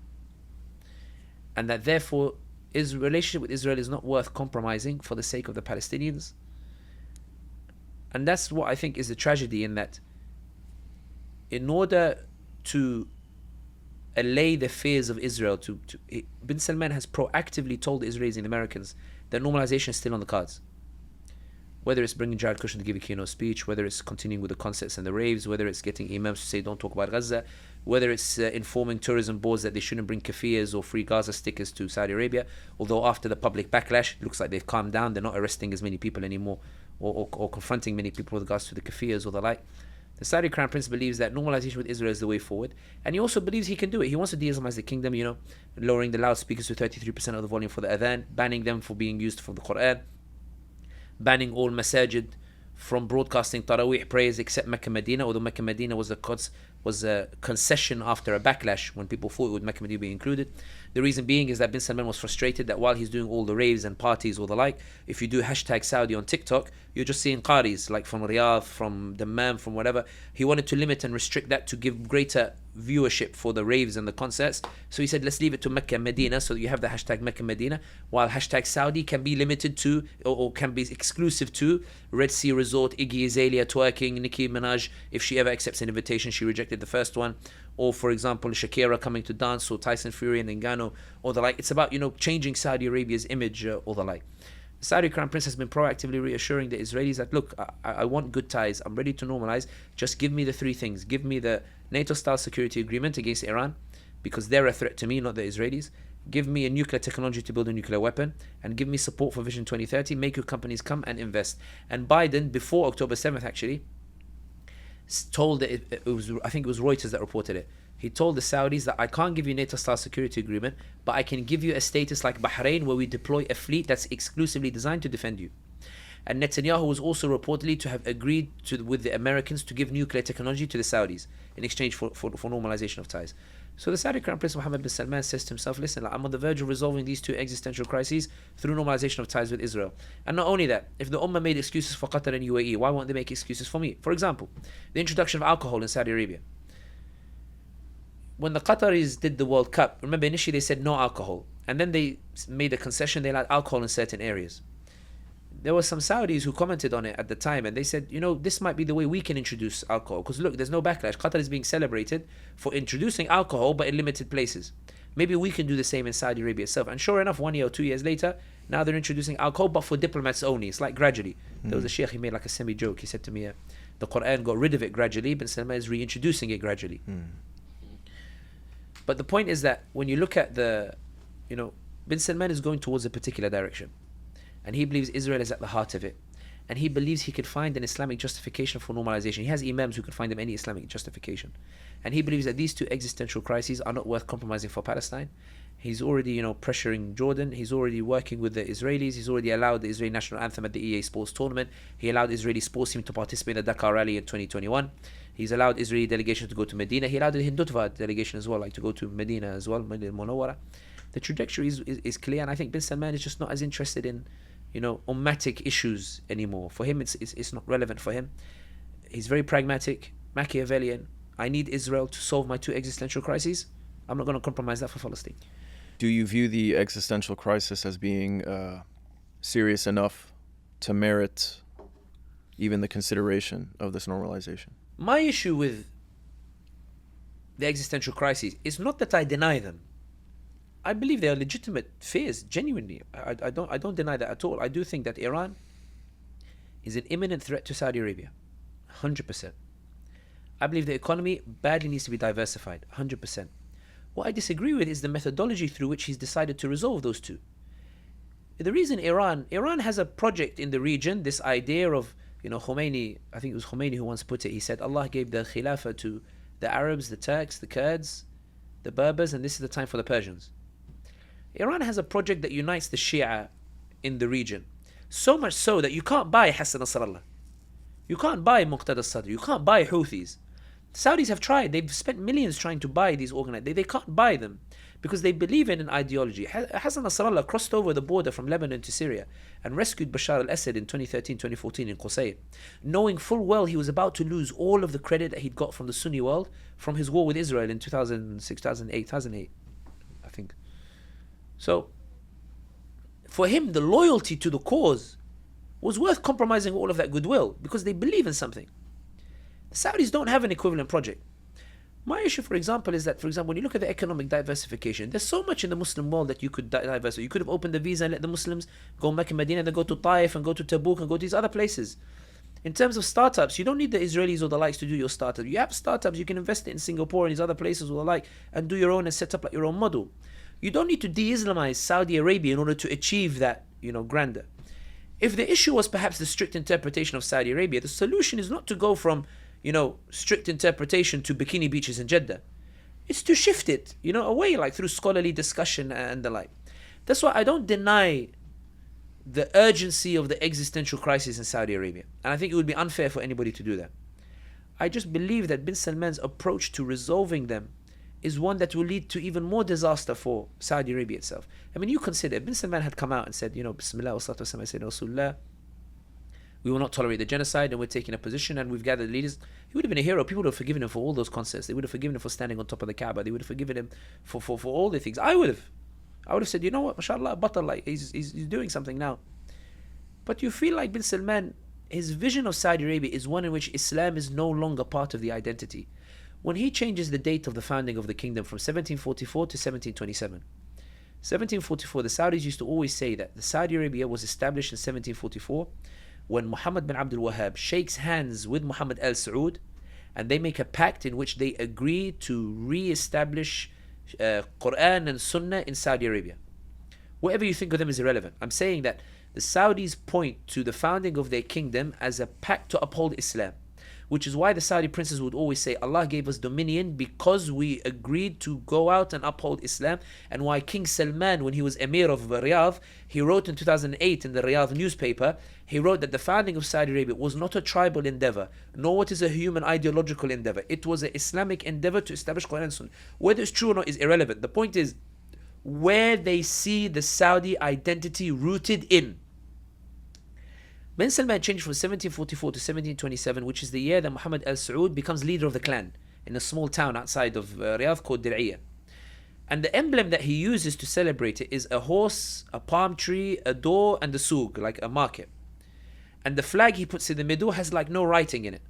And that therefore, his relationship with Israel is not worth compromising for the sake of the Palestinians. And that's what I think is the tragedy, in that in order to allay the fears of Israel, Bin Salman has proactively told the Israelis and the Americans that normalization is still on the cards. Whether it's bringing Jared Kushner to give a keynote speech, whether it's continuing with the concerts and the raves, whether it's getting imams to say don't talk about Gaza, whether it's informing tourism boards that they shouldn't bring kafirs or free Gaza stickers to Saudi Arabia, although after the public backlash, it looks like they've calmed down, they're not arresting as many people anymore or confronting many people with regards to the kafirs or the like. The Saudi Crown Prince believes that normalization with Israel is the way forward, and he also believes he can do it. He wants to de-Islamize the kingdom, lowering the loudspeakers to 33% of the volume for the adhan, banning them for being used for the Quran, banning all masajid from broadcasting Taraweeh prayers except Mecca Medina, although Mecca Medina was a concession after a backlash when people thought would Mecca Medina be included. The reason being is that Bin Salman was frustrated that while he's doing all the raves and parties or the like, if you do hashtag Saudi on TikTok, you're just seeing qaris like from Riyadh, from Dammam, from whatever. He wanted to limit and restrict that to give greater viewership for the raves and the concerts. So he said, let's leave it to Mecca and Medina, so you have the hashtag Mecca and Medina, while hashtag Saudi can be limited to, or can be exclusive to, Red Sea Resort, Iggy Azalea twerking, Nicki Minaj, if she ever accepts an invitation, she rejected the first one. Or for example, Shakira coming to dance, or Tyson Fury and Ngannou, or the like. It's about, changing Saudi Arabia's image, or the like. The Saudi Crown Prince has been proactively reassuring the Israelis that, look, I want good ties, I'm ready to normalize, just give me the three things. Give me the NATO-style security agreement against Iran, because they're a threat to me, not the Israelis. Give me a nuclear technology to build a nuclear weapon, and give me support for Vision 2030. Make your companies come and invest. And Biden, before October 7th actually, told that I think it was Reuters that reported it. He told the Saudis that I can't give you NATO-style security agreement, but I can give you a status like Bahrain, where we deploy a fleet that's exclusively designed to defend you. And Netanyahu was also reportedly to have agreed with the Americans to give nuclear technology to the Saudis in exchange for normalization of ties. So the Saudi Crown Prince Mohammed bin Salman says to himself, listen, I'm on the verge of resolving these two existential crises through normalization of ties with Israel. And not only that, if the Ummah made excuses for Qatar and UAE, why won't they make excuses for me? For example, the introduction of alcohol in Saudi Arabia. When the Qataris did the World Cup, remember initially they said no alcohol, and then they made a concession, they allowed alcohol in certain areas. There were some Saudis who commented on it at the time, and they said, this might be the way we can introduce alcohol, because look, there's no backlash. Qatar is being celebrated for introducing alcohol, but in limited places. Maybe we can do the same in Saudi Arabia itself. And sure enough, 1 year or 2 years later, now they're introducing alcohol, but for diplomats only. It's like gradually. There was a sheikh, he made like a semi-joke. He said to me, the Quran got rid of it gradually, but Salman is reintroducing it gradually. But the point is that when you look at bin Salman is going towards a particular direction. And he believes Israel is at the heart of it. And he believes he could find an Islamic justification for normalization. He has imams who could find him any Islamic justification. And he believes that these two existential crises are not worth compromising for Palestine. He's already, pressuring Jordan. He's already working with the Israelis. He's already allowed the Israeli national anthem at the EA Sports Tournament. He allowed Israeli sports team to participate in the Dakar Rally in 2021. He's allowed Israeli delegation to go to Medina. He allowed the Hindutva delegation as well, like to go to Medina as well, Medina Munawwara. The trajectory is clear, and I think bin Salman is just not as interested in, ummatic issues anymore. For him, it's not relevant for him. He's very pragmatic, Machiavellian. I need Israel to solve my two existential crises. I'm not going to compromise that for Palestine. Do you view the existential crisis as being serious enough to merit even the consideration of this normalization? My issue with the existential crises is not that I deny them. I believe they are legitimate fears, genuinely. I don't deny that at all. I do think that Iran is an imminent threat to Saudi Arabia, 100%. I believe the economy badly needs to be diversified, 100%. What I disagree with is the methodology through which he's decided to resolve those two. The reason Iran has a project in the region, this idea of, Khomeini, I think it was Khomeini who once put it, he said, Allah gave the Khilafah to the Arabs, the Turks, the Kurds, the Berbers, and this is the time for the Persians. Iran has a project that unites the Shia in the region. So much so that you can't buy Hassan Nasrallah. You can't buy Muqtada Sadr. You can't buy Houthis. Saudis have tried. They've spent millions trying to buy these organizations. They can't buy them because they believe in an ideology. Hassan Nasrallah crossed over the border from Lebanon to Syria and rescued Bashar al-Assad in 2013-2014 in Qusayr, knowing full well he was about to lose all of the credit that he'd got from the Sunni world from his war with Israel in 2006, 2008, I think. So, for him, the loyalty to the cause was worth compromising all of that goodwill because they believe in something. The Saudis don't have an equivalent project. My issue, for example, is that, when you look at the economic diversification, there's so much in the Muslim world that you could diversify. You could have opened the visa and let the Muslims go Mecca, Medina, then go to Taif and go to Tabuk and go to these other places. In terms of startups, you don't need the Israelis or the likes to do your startup. You have startups, you can invest it in Singapore and these other places or the like and do your own and set up like your own model. You don't need to de-Islamize Saudi Arabia in order to achieve that, grandeur. If the issue was perhaps the strict interpretation of Saudi Arabia, the solution is not to go from, strict interpretation to bikini beaches in Jeddah. It's to shift it, away, like through scholarly discussion and the like. That's why I don't deny the urgency of the existential crisis in Saudi Arabia. And I think it would be unfair for anybody to do that. I just believe that bin Salman's approach to resolving them is one that will lead to even more disaster for Saudi Arabia itself. I mean, you consider, bin Salman had come out and said, Bismillah wa salatu wa salam, Rasulullah, we will not tolerate the genocide, and we're taking a position, and we've gathered leaders. He would have been a hero. People would have forgiven him for all those concerts. They would have forgiven him for standing on top of the Kaaba. They would have forgiven him for all the things. I would have said, you know what, mashallah, batal, like he's doing something now. But you feel like bin Salman, his vision of Saudi Arabia is one in which Islam is no longer part of the identity. When he changes the date of the founding of the kingdom from 1744 to 1727, 1744, the Saudis used to always say that the Saudi Arabia was established in 1744 when Muhammad bin Abdul Wahhab shakes hands with Muhammad al Saud, and they make a pact in which they agree to re-establish Quran and Sunnah in Saudi Arabia. Whatever you think of them is irrelevant. I'm saying that the Saudis point to the founding of their kingdom as a pact to uphold Islam, which is why the Saudi princes would always say Allah gave us dominion because we agreed to go out and uphold Islam, and why King Salman, when he was Emir of Riyadh, he wrote in 2008 in the Riyadh newspaper, he wrote that the founding of Saudi Arabia was not a tribal endeavor, nor what is a human ideological endeavor. It was an Islamic endeavor to establish Quran and Sunnah. Whether it's true or not is irrelevant. The point is where they see the Saudi identity rooted in. Bin Salman changed from 1744 to 1727, which is the year that Muhammad al Saud becomes leader of the clan in a small town outside of Riyadh called Dir'iyah. And the emblem that he uses to celebrate it is a horse, a palm tree, a door, and a souk, like a market. And the flag he puts in the middle has like no writing in it.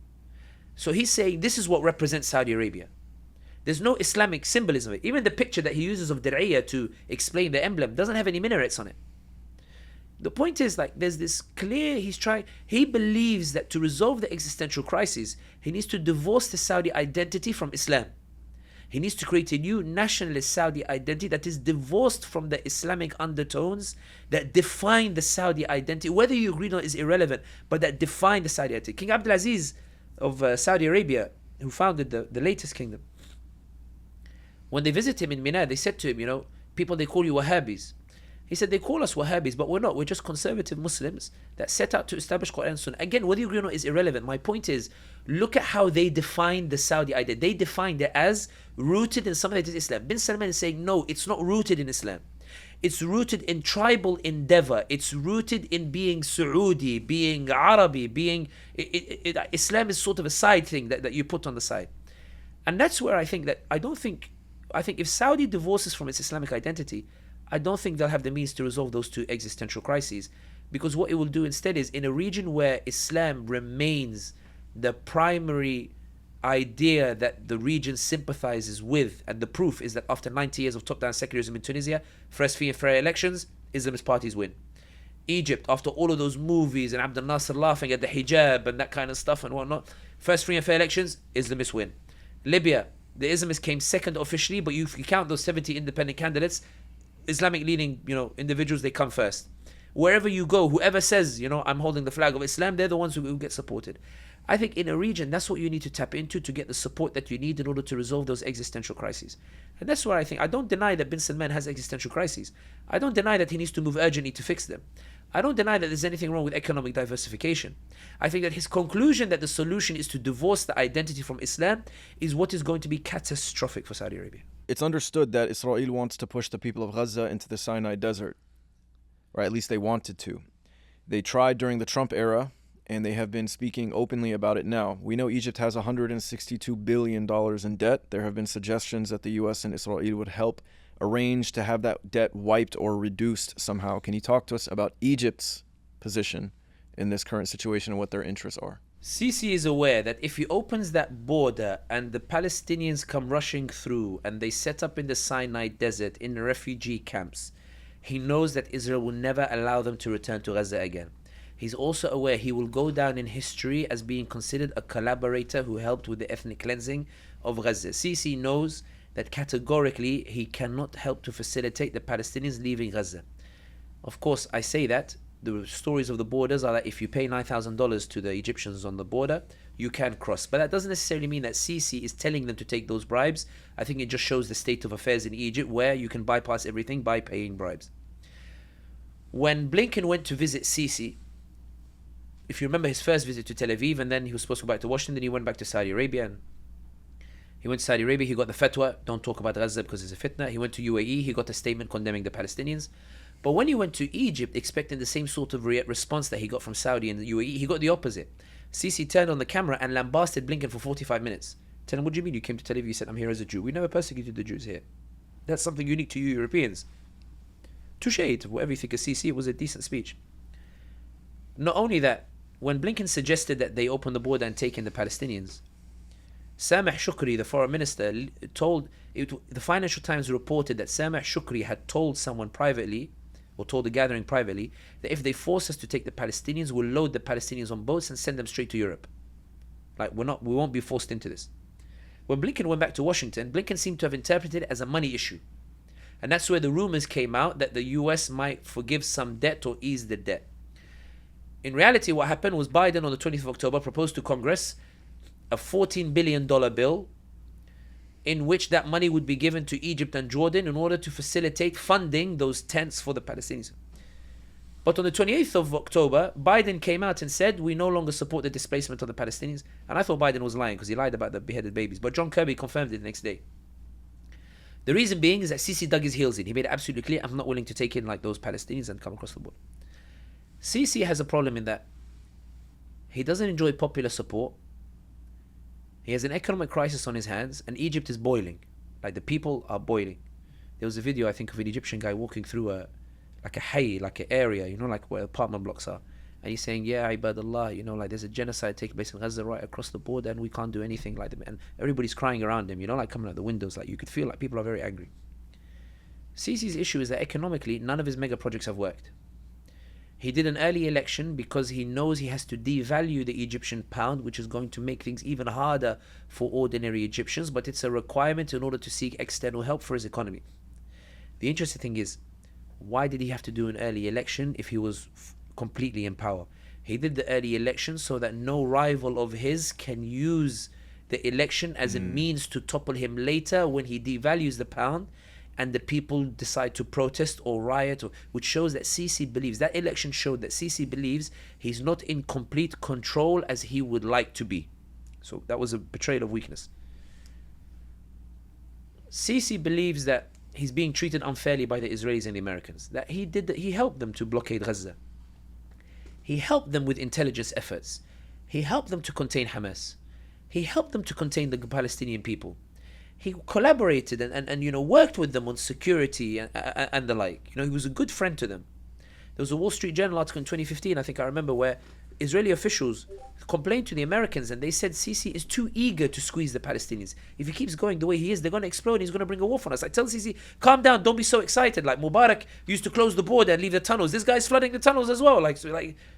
So he's saying this is what represents Saudi Arabia. There's no Islamic symbolism. Even the picture that he uses of Dir'iyah to explain the emblem doesn't have any minarets on it. The point is, like, there's this clear, he believes that to resolve the existential crisis, he needs to divorce the Saudi identity from Islam. He needs to create a new nationalist Saudi identity that is divorced from the Islamic undertones that define the Saudi identity. Whether you agree or not is irrelevant, but that define the Saudi identity. King Abdulaziz of Saudi Arabia, who founded the latest kingdom, when they visit him in Mina, they said to him, people, they call you Wahhabis. He said, they call us Wahhabis, but we're not. We're just conservative Muslims that set out to establish Quran and Sunnah. Again, whether you agree or not is irrelevant. My point is, look at how they define the Saudi identity. They defined it as rooted in something that is Islam. Bin Salman is saying, no, it's not rooted in Islam. It's rooted in tribal endeavor. It's rooted in being Saudi, being Arabi, being... Islam is sort of a side thing that you put on the side. And that's where I think if Saudi divorces from its Islamic identity, I don't think they'll have the means to resolve those two existential crises, because what it will do instead is, in a region where Islam remains the primary idea that the region sympathizes with, and the proof is that after 90 years of top-down secularism in Tunisia, first free and fair elections, Islamist parties win. Egypt, after all of those movies and Abdel Nasser laughing at the hijab and that kind of stuff and whatnot, first free and fair elections, Islamists win. Libya, the Islamists came second officially, but if you count those 70 independent candidates, Islamic leading, individuals, they come first. Wherever you go, whoever says, I'm holding the flag of Islam, they're the ones who get supported. I think in a region, that's what you need to tap into to get the support that you need in order to resolve those existential crises. And that's where I don't deny that bin Salman has existential crises. I don't deny that he needs to move urgently to fix them. I don't deny that there's anything wrong with economic diversification. I think that his conclusion that the solution is to divorce the identity from Islam is what is going to be catastrophic for Saudi Arabia. It's understood that Israel wants to push the people of Gaza into the Sinai Desert, or at least they wanted to. They tried during the Trump era, and they have been speaking openly about it now. We know Egypt has $162 billion in debt. There have been suggestions that the U.S. and Israel would help arrange to have that debt wiped or reduced somehow. Can you talk to us about Egypt's position in this current situation and what their interests are? Sisi is aware that if he opens that border and the Palestinians come rushing through and they set up in the Sinai Desert in refugee camps, he knows that Israel will never allow them to return to Gaza again. He's also aware he will go down in history as being considered a collaborator who helped with the ethnic cleansing of Gaza. Sisi knows that categorically he cannot help to facilitate the Palestinians leaving Gaza. Of course, I say that. The stories of the borders are that if you pay $9,000 to the Egyptians on the border, you can cross. But that doesn't necessarily mean that Sisi is telling them to take those bribes. I think it just shows the state of affairs in Egypt, where you can bypass everything by paying bribes. When Blinken went to visit Sisi, if you remember his first visit to Tel Aviv, and then he was supposed to go back to Washington, then he went back to Saudi Arabia, and he went to Saudi Arabia, he got the fatwa, don't talk about Gaza because it's a fitna. He went to UAE, he got a statement condemning the Palestinians. But when he went to Egypt expecting the same sort of response that he got from Saudi and the UAE, he got the opposite. Sisi turned on the camera and lambasted Blinken for 45 minutes. Tell him, what do you mean you came to Tel Aviv? You said, I'm here as a Jew. We never persecuted the Jews here. That's something unique to you Europeans. Touche, whatever you think of Sisi, it was a decent speech. Not only that, when Blinken suggested that they open the border and take in the Palestinians, Sami Shukri, the foreign minister, the Financial Times reported that Sami Shukri had told someone privately, or told the gathering privately, that if they force us to take the Palestinians, we'll load the Palestinians on boats and send them straight to Europe. Like, we won't be forced into this. When Blinken went back to Washington, Blinken seemed to have interpreted it as a money issue. And that's where the rumors came out that the US might forgive some debt or ease the debt. In reality, what happened was Biden on the 20th of October proposed to Congress a $14 billion bill in which that money would be given to Egypt and Jordan in order to facilitate funding those tents for the Palestinians. But on the 28th of October, Biden came out and said, we no longer support the displacement of the Palestinians. And I thought Biden was lying because he lied about the beheaded babies. But John Kirby confirmed it the next day. The reason being is that Sisi dug his heels in. He made it absolutely clear, I'm not willing to take in like those Palestinians and come across the border. Sisi has a problem in that he doesn't enjoy popular support. He has an economic crisis on his hands, and Egypt is boiling. Like, the people are boiling. There was a video, I think, of an Egyptian guy walking through a hay, like an area, you know, like where apartment blocks are. And he's saying, yeah, Ibadallah, you know, like there's a genocide taking place in Gaza right across the border and we can't do anything like them. And everybody's crying around him, you know, like coming out the windows. Like, you could feel like people are very angry. Sisi's issue is that economically, none of his mega projects have worked. He did an early election because he knows he has to devalue the Egyptian pound, which is going to make things even harder for ordinary Egyptians, but it's a requirement in order to seek external help for his economy. The interesting thing is, why did he have to do an early election if he was completely in power? He did the early election so that no rival of his can use the election as a means to topple him later when he devalues the pound and the people decide to protest or riot, which shows that Sisi believes, that election showed that Sisi believes he's not in complete control as he would like to be. So that was a betrayal of weakness. Sisi believes that he's being treated unfairly by the Israelis and the Americans, that he helped them to blockade Gaza. He helped them with intelligence efforts. He helped them to contain Hamas. He helped them to contain the Palestinian people. He collaborated and you know, worked with them on security and the like. You know, he was a good friend to them. There was a Wall Street Journal article in 2015, I think I remember, where Israeli officials complained to the Americans and they said Sisi is too eager to squeeze the Palestinians. If he keeps going the way he is, they're going to explode and he's going to bring a war on us. I tell Sisi, calm down, don't be so excited. Like, Mubarak used to close the border and leave the tunnels. This guy's flooding the tunnels as well. Like,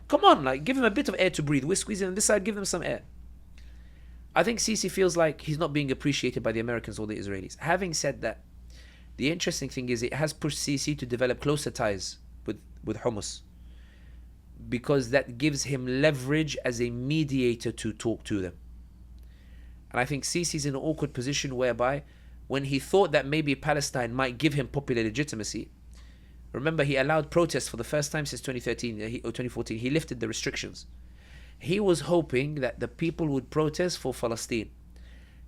come on, like, give him a bit of air to breathe. We're squeezing on this side, give them some air. I think Sisi feels like he's not being appreciated by the Americans or the Israelis. Having said that, the interesting thing is it has pushed Sisi to develop closer ties with Hummus, because that gives him leverage as a mediator to talk to them. And I think Sisi's in an awkward position whereby when he thought that maybe Palestine might give him popular legitimacy, remember he allowed protests for the first time since 2013 or 2014. He lifted the restrictions. He was hoping that the people would protest for Palestine.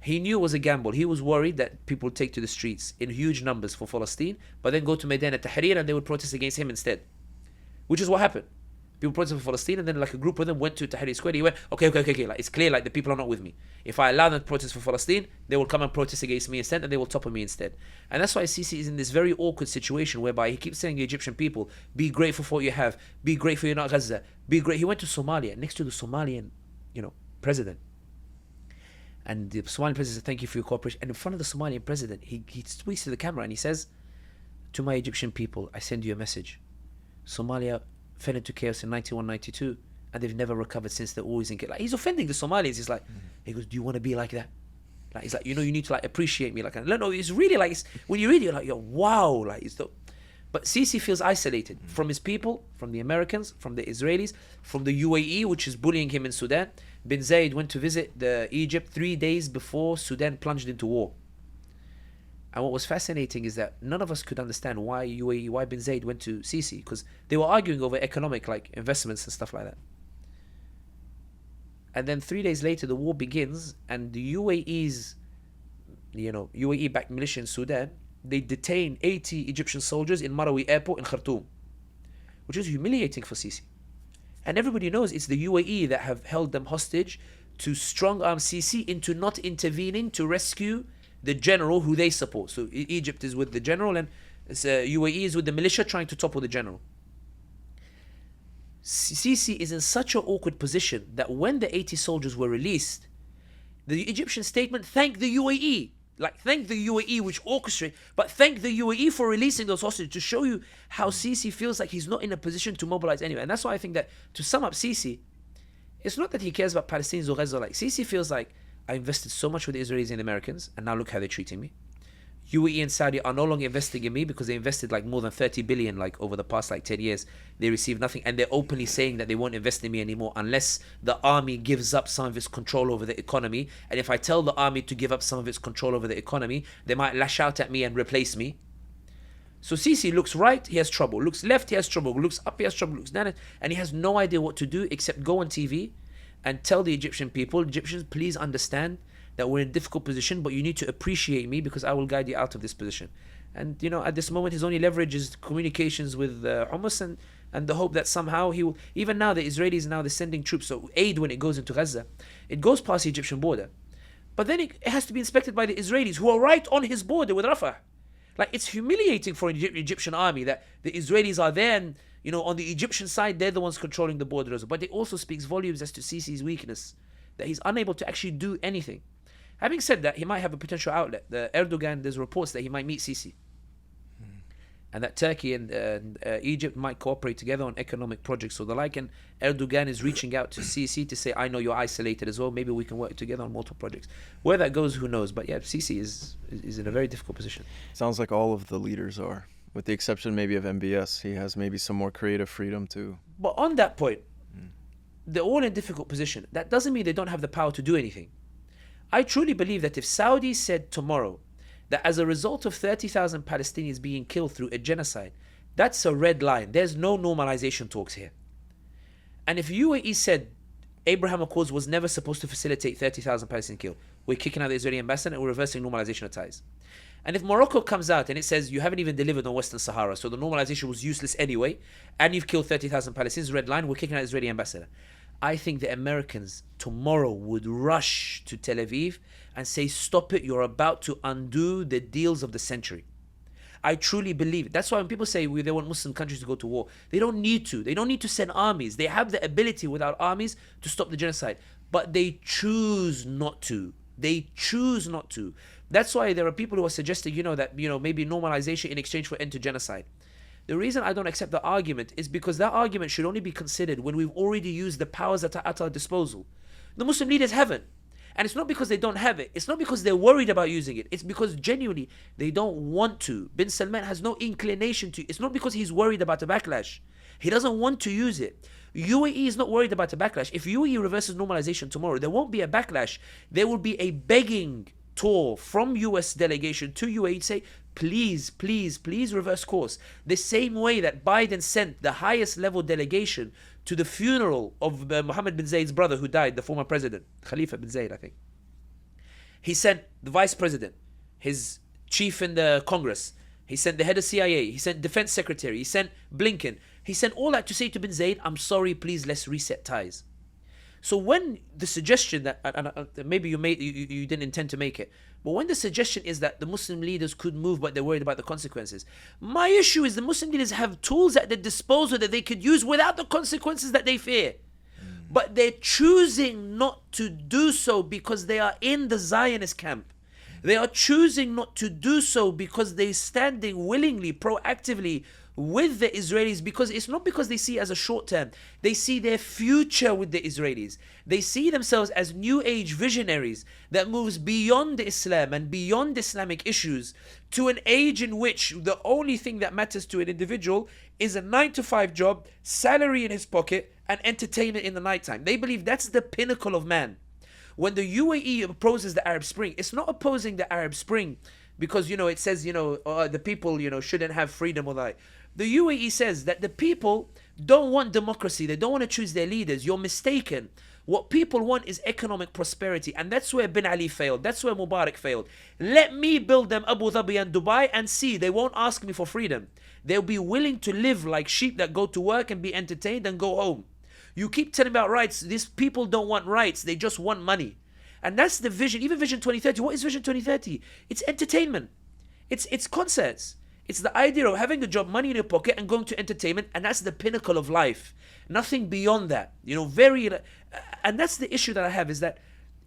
He knew it was a gamble. He was worried that people would take to the streets in huge numbers for Palestine, but then go to Maidan al-Tahrir and they would protest against him instead. Which is what happened. People protested for Palestine and then like a group of them went to Tahrir Square. He went, okay, like, it's clear like the people are not with me. If I allow them to protest for Palestine, they will come and protest against me instead and they will topple me instead. And that's why Sisi is in this very awkward situation whereby he keeps saying to the Egyptian people, be grateful for what you have, be grateful you're not Gaza, be great. He went to Somalia next to the Somalian, you know, president. And the Somalian president said, thank you for your cooperation. And in front of the Somalian president, he speaks to the camera and he says, to my Egyptian people, I send you a message. Somalia fell into chaos in 91, 92, and they've never recovered since. They're always in chaos. Like, he's offending the Somalis. He's like, he goes, do you want to be like that? Like, he's like, you know, you need to like appreciate me. Like, no, it's really like, when you read it, you're like, yo, wow, like, it's the. But Sisi feels isolated from his people, from the Americans, from the Israelis, from the UAE, which is bullying him in Sudan. Bin Zayed went to visit Egypt 3 days before Sudan plunged into war. And what was fascinating is that none of us could understand why UAE, why Bin Zayed went to Sisi, because they were arguing over economic like investments and stuff like that. And then 3 days later, the war begins, and the UAE's, you know, UAE-backed militia in Sudan, they detain 80 Egyptian soldiers in Marawi airport in Khartoum. which is humiliating for Sisi. And everybody knows it's the UAE that have held them hostage to strong-arm Sisi into not intervening to rescue the general who they support. So Egypt is with the general and UAE is with the militia trying to topple the general. Sisi is in such an awkward position that when the 80 soldiers were released, the Egyptian statement thanked the UAE. Like, thank the UAE which orchestrated, but thank the UAE for releasing those hostages to show you how Sisi feels like he's not in a position to mobilize anyway. And that's why I think that, to sum up Sisi, it's not that he cares about Palestinians or Gaza. Like, Sisi feels like, I invested so much with the Israelis and the Americans, and now look how they're treating me. UAE and Saudi are no longer investing in me because they invested like more than 30 billion like over the past like 10 years. They received nothing, and they're openly saying that they won't invest in me anymore unless the army gives up some of its control over the economy. And if I tell the army to give up some of its control over the economy, they might lash out at me and replace me. So Sisi looks right, he has trouble. Looks left, he has trouble. Looks up, he has trouble. Looks down, and he has no idea what to do except go on TV and tell the Egyptian people, Egyptians, please understand that we're in a difficult position, but you need to appreciate me because I will guide you out of this position. And, at this moment, his only leverage is communications with Hummus and the hope that somehow he will... Even now, the Israelis, now they're sending troops, so aid when it goes into Gaza, it goes past the Egyptian border. But then it has to be inspected by the Israelis, who are right on his border with Rafah. Like, it's humiliating for an Egyptian army that the Israelis are there and, on the Egyptian side, they're the ones controlling the border. But it also speaks volumes as to Sisi's weakness, that he's unable to actually do anything. Having said that, he might have a potential outlet. Erdogan, there's reports that he might meet Sisi. And that Turkey and Egypt might cooperate together on economic projects or the like. And Erdogan is reaching out to Sisi to say, I know you're isolated as well. Maybe we can work together on multiple projects. Where that goes, who knows? But yeah, Sisi is in a very difficult position. Sounds like all of the leaders are, with the exception maybe of MBS. He has maybe some more creative freedom to... But on that point, they're all in a difficult position. That doesn't mean they don't have the power to do anything. I truly believe that if Saudi said tomorrow that as a result of 30,000 Palestinians being killed through a genocide, that's a red line. There's no normalization talks here. And if UAE said Abraham Accords was never supposed to facilitate 30,000 Palestinians killed, we're kicking out the Israeli ambassador and we're reversing normalization of ties. And if Morocco comes out and it says you haven't even delivered on Western Sahara, so the normalization was useless anyway, and you've killed 30,000 Palestinians, red line, we're kicking out the Israeli ambassador. I think the Americans tomorrow would rush to Tel Aviv and say, stop it, you're about to undo the deals of the century. I truly believe it. That's why when people say they want Muslim countries to go to war, they don't need to. They don't need to send armies. They have the ability without armies to stop the genocide. But they choose not to. They choose not to. That's why there are people who are suggesting, that, maybe normalization in exchange for end to genocide. The reason I don't accept the argument is because that argument should only be considered when we've already used the powers that are at our disposal. The Muslim leaders haven't. And it's not because they don't have it. It's not because they're worried about using it. It's because genuinely they don't want to. Bin Salman has no inclination to. It's not because he's worried about a backlash. He doesn't want to use it. UAE is not worried about a backlash. If UAE reverses normalization tomorrow, there won't be a backlash. There will be a begging tour from US delegation to UAE to say, please, please, please reverse course. The same way that Biden sent the highest level delegation to the funeral of Mohammed bin Zayed's brother who died, the former president, Khalifa bin Zayed, I think. He sent the vice president, his chief in the Congress. He sent the head of CIA. He sent defense secretary. He sent Blinken. He sent all that to say to bin Zayed, I'm sorry, please, let's reset ties. So when the suggestion that, maybe you didn't intend to make it, but when the suggestion is that the Muslim leaders could move but they're worried about the consequences, my issue is the Muslim leaders have tools at their disposal that they could use without the consequences that they fear. But they're choosing not to do so because they are in the Zionist camp. They are choosing not to do so because they're standing willingly, proactively with the Israelis, because it's not because they see it as a short term. They see their future with the Israelis. They see themselves as new age visionaries that moves beyond Islam and beyond Islamic issues to an age in which the only thing that matters to an individual is a 9-to-5 job, salary in his pocket, and entertainment in the nighttime. They believe that's the pinnacle of man. When the UAE opposes the Arab Spring, it's not opposing the Arab Spring because, it says, the people, shouldn't have freedom or that. The UAE says that the people don't want democracy. They don't want to choose their leaders. You're mistaken. What people want is economic prosperity, and that's where Bin Ali failed. That's where Mubarak failed. Let me build them Abu Dhabi and Dubai and see, they won't ask me for freedom. They'll be willing to live like sheep that go to work and be entertained and go home. You keep telling about rights. These people don't want rights. They just want money. And that's the vision. Even Vision 2030. What is Vision 2030? It's entertainment. It's concerts. It's the idea of having a job, money in your pocket, and going to entertainment, and that's the pinnacle of life. Nothing beyond that. And that's the issue that I have, is that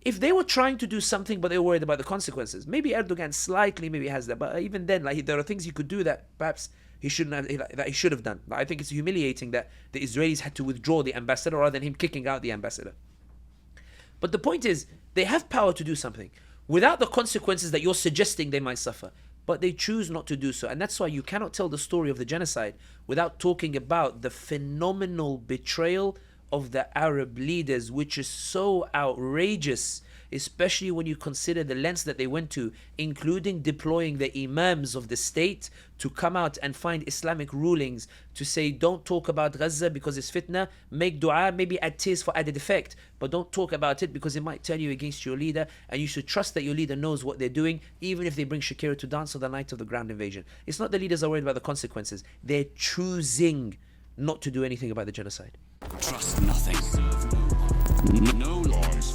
if they were trying to do something but they were worried about the consequences, maybe Erdogan slightly maybe has that, but even then, like, there are things he could do that perhaps he shouldn't have, that he should have done. Like, I think it's humiliating that the Israelis had to withdraw the ambassador rather than him kicking out the ambassador. But the point is, they have power to do something without the consequences that you're suggesting they might suffer. But they choose not to do so. And that's why you cannot tell the story of the genocide without talking about the phenomenal betrayal of the Arab leaders, which is so outrageous, especially when you consider the lengths that they went to, including deploying the imams of the state to come out and find Islamic rulings to say, don't talk about Gaza because it's fitna, make dua, maybe add tears for added effect, but don't talk about it because it might turn you against your leader, and you should trust that your leader knows what they're doing, even if they bring Shakira to dance on the night of the ground invasion. It's not the leaders are worried about the consequences. They're choosing not to do anything about the genocide. Trust nothing. No lies.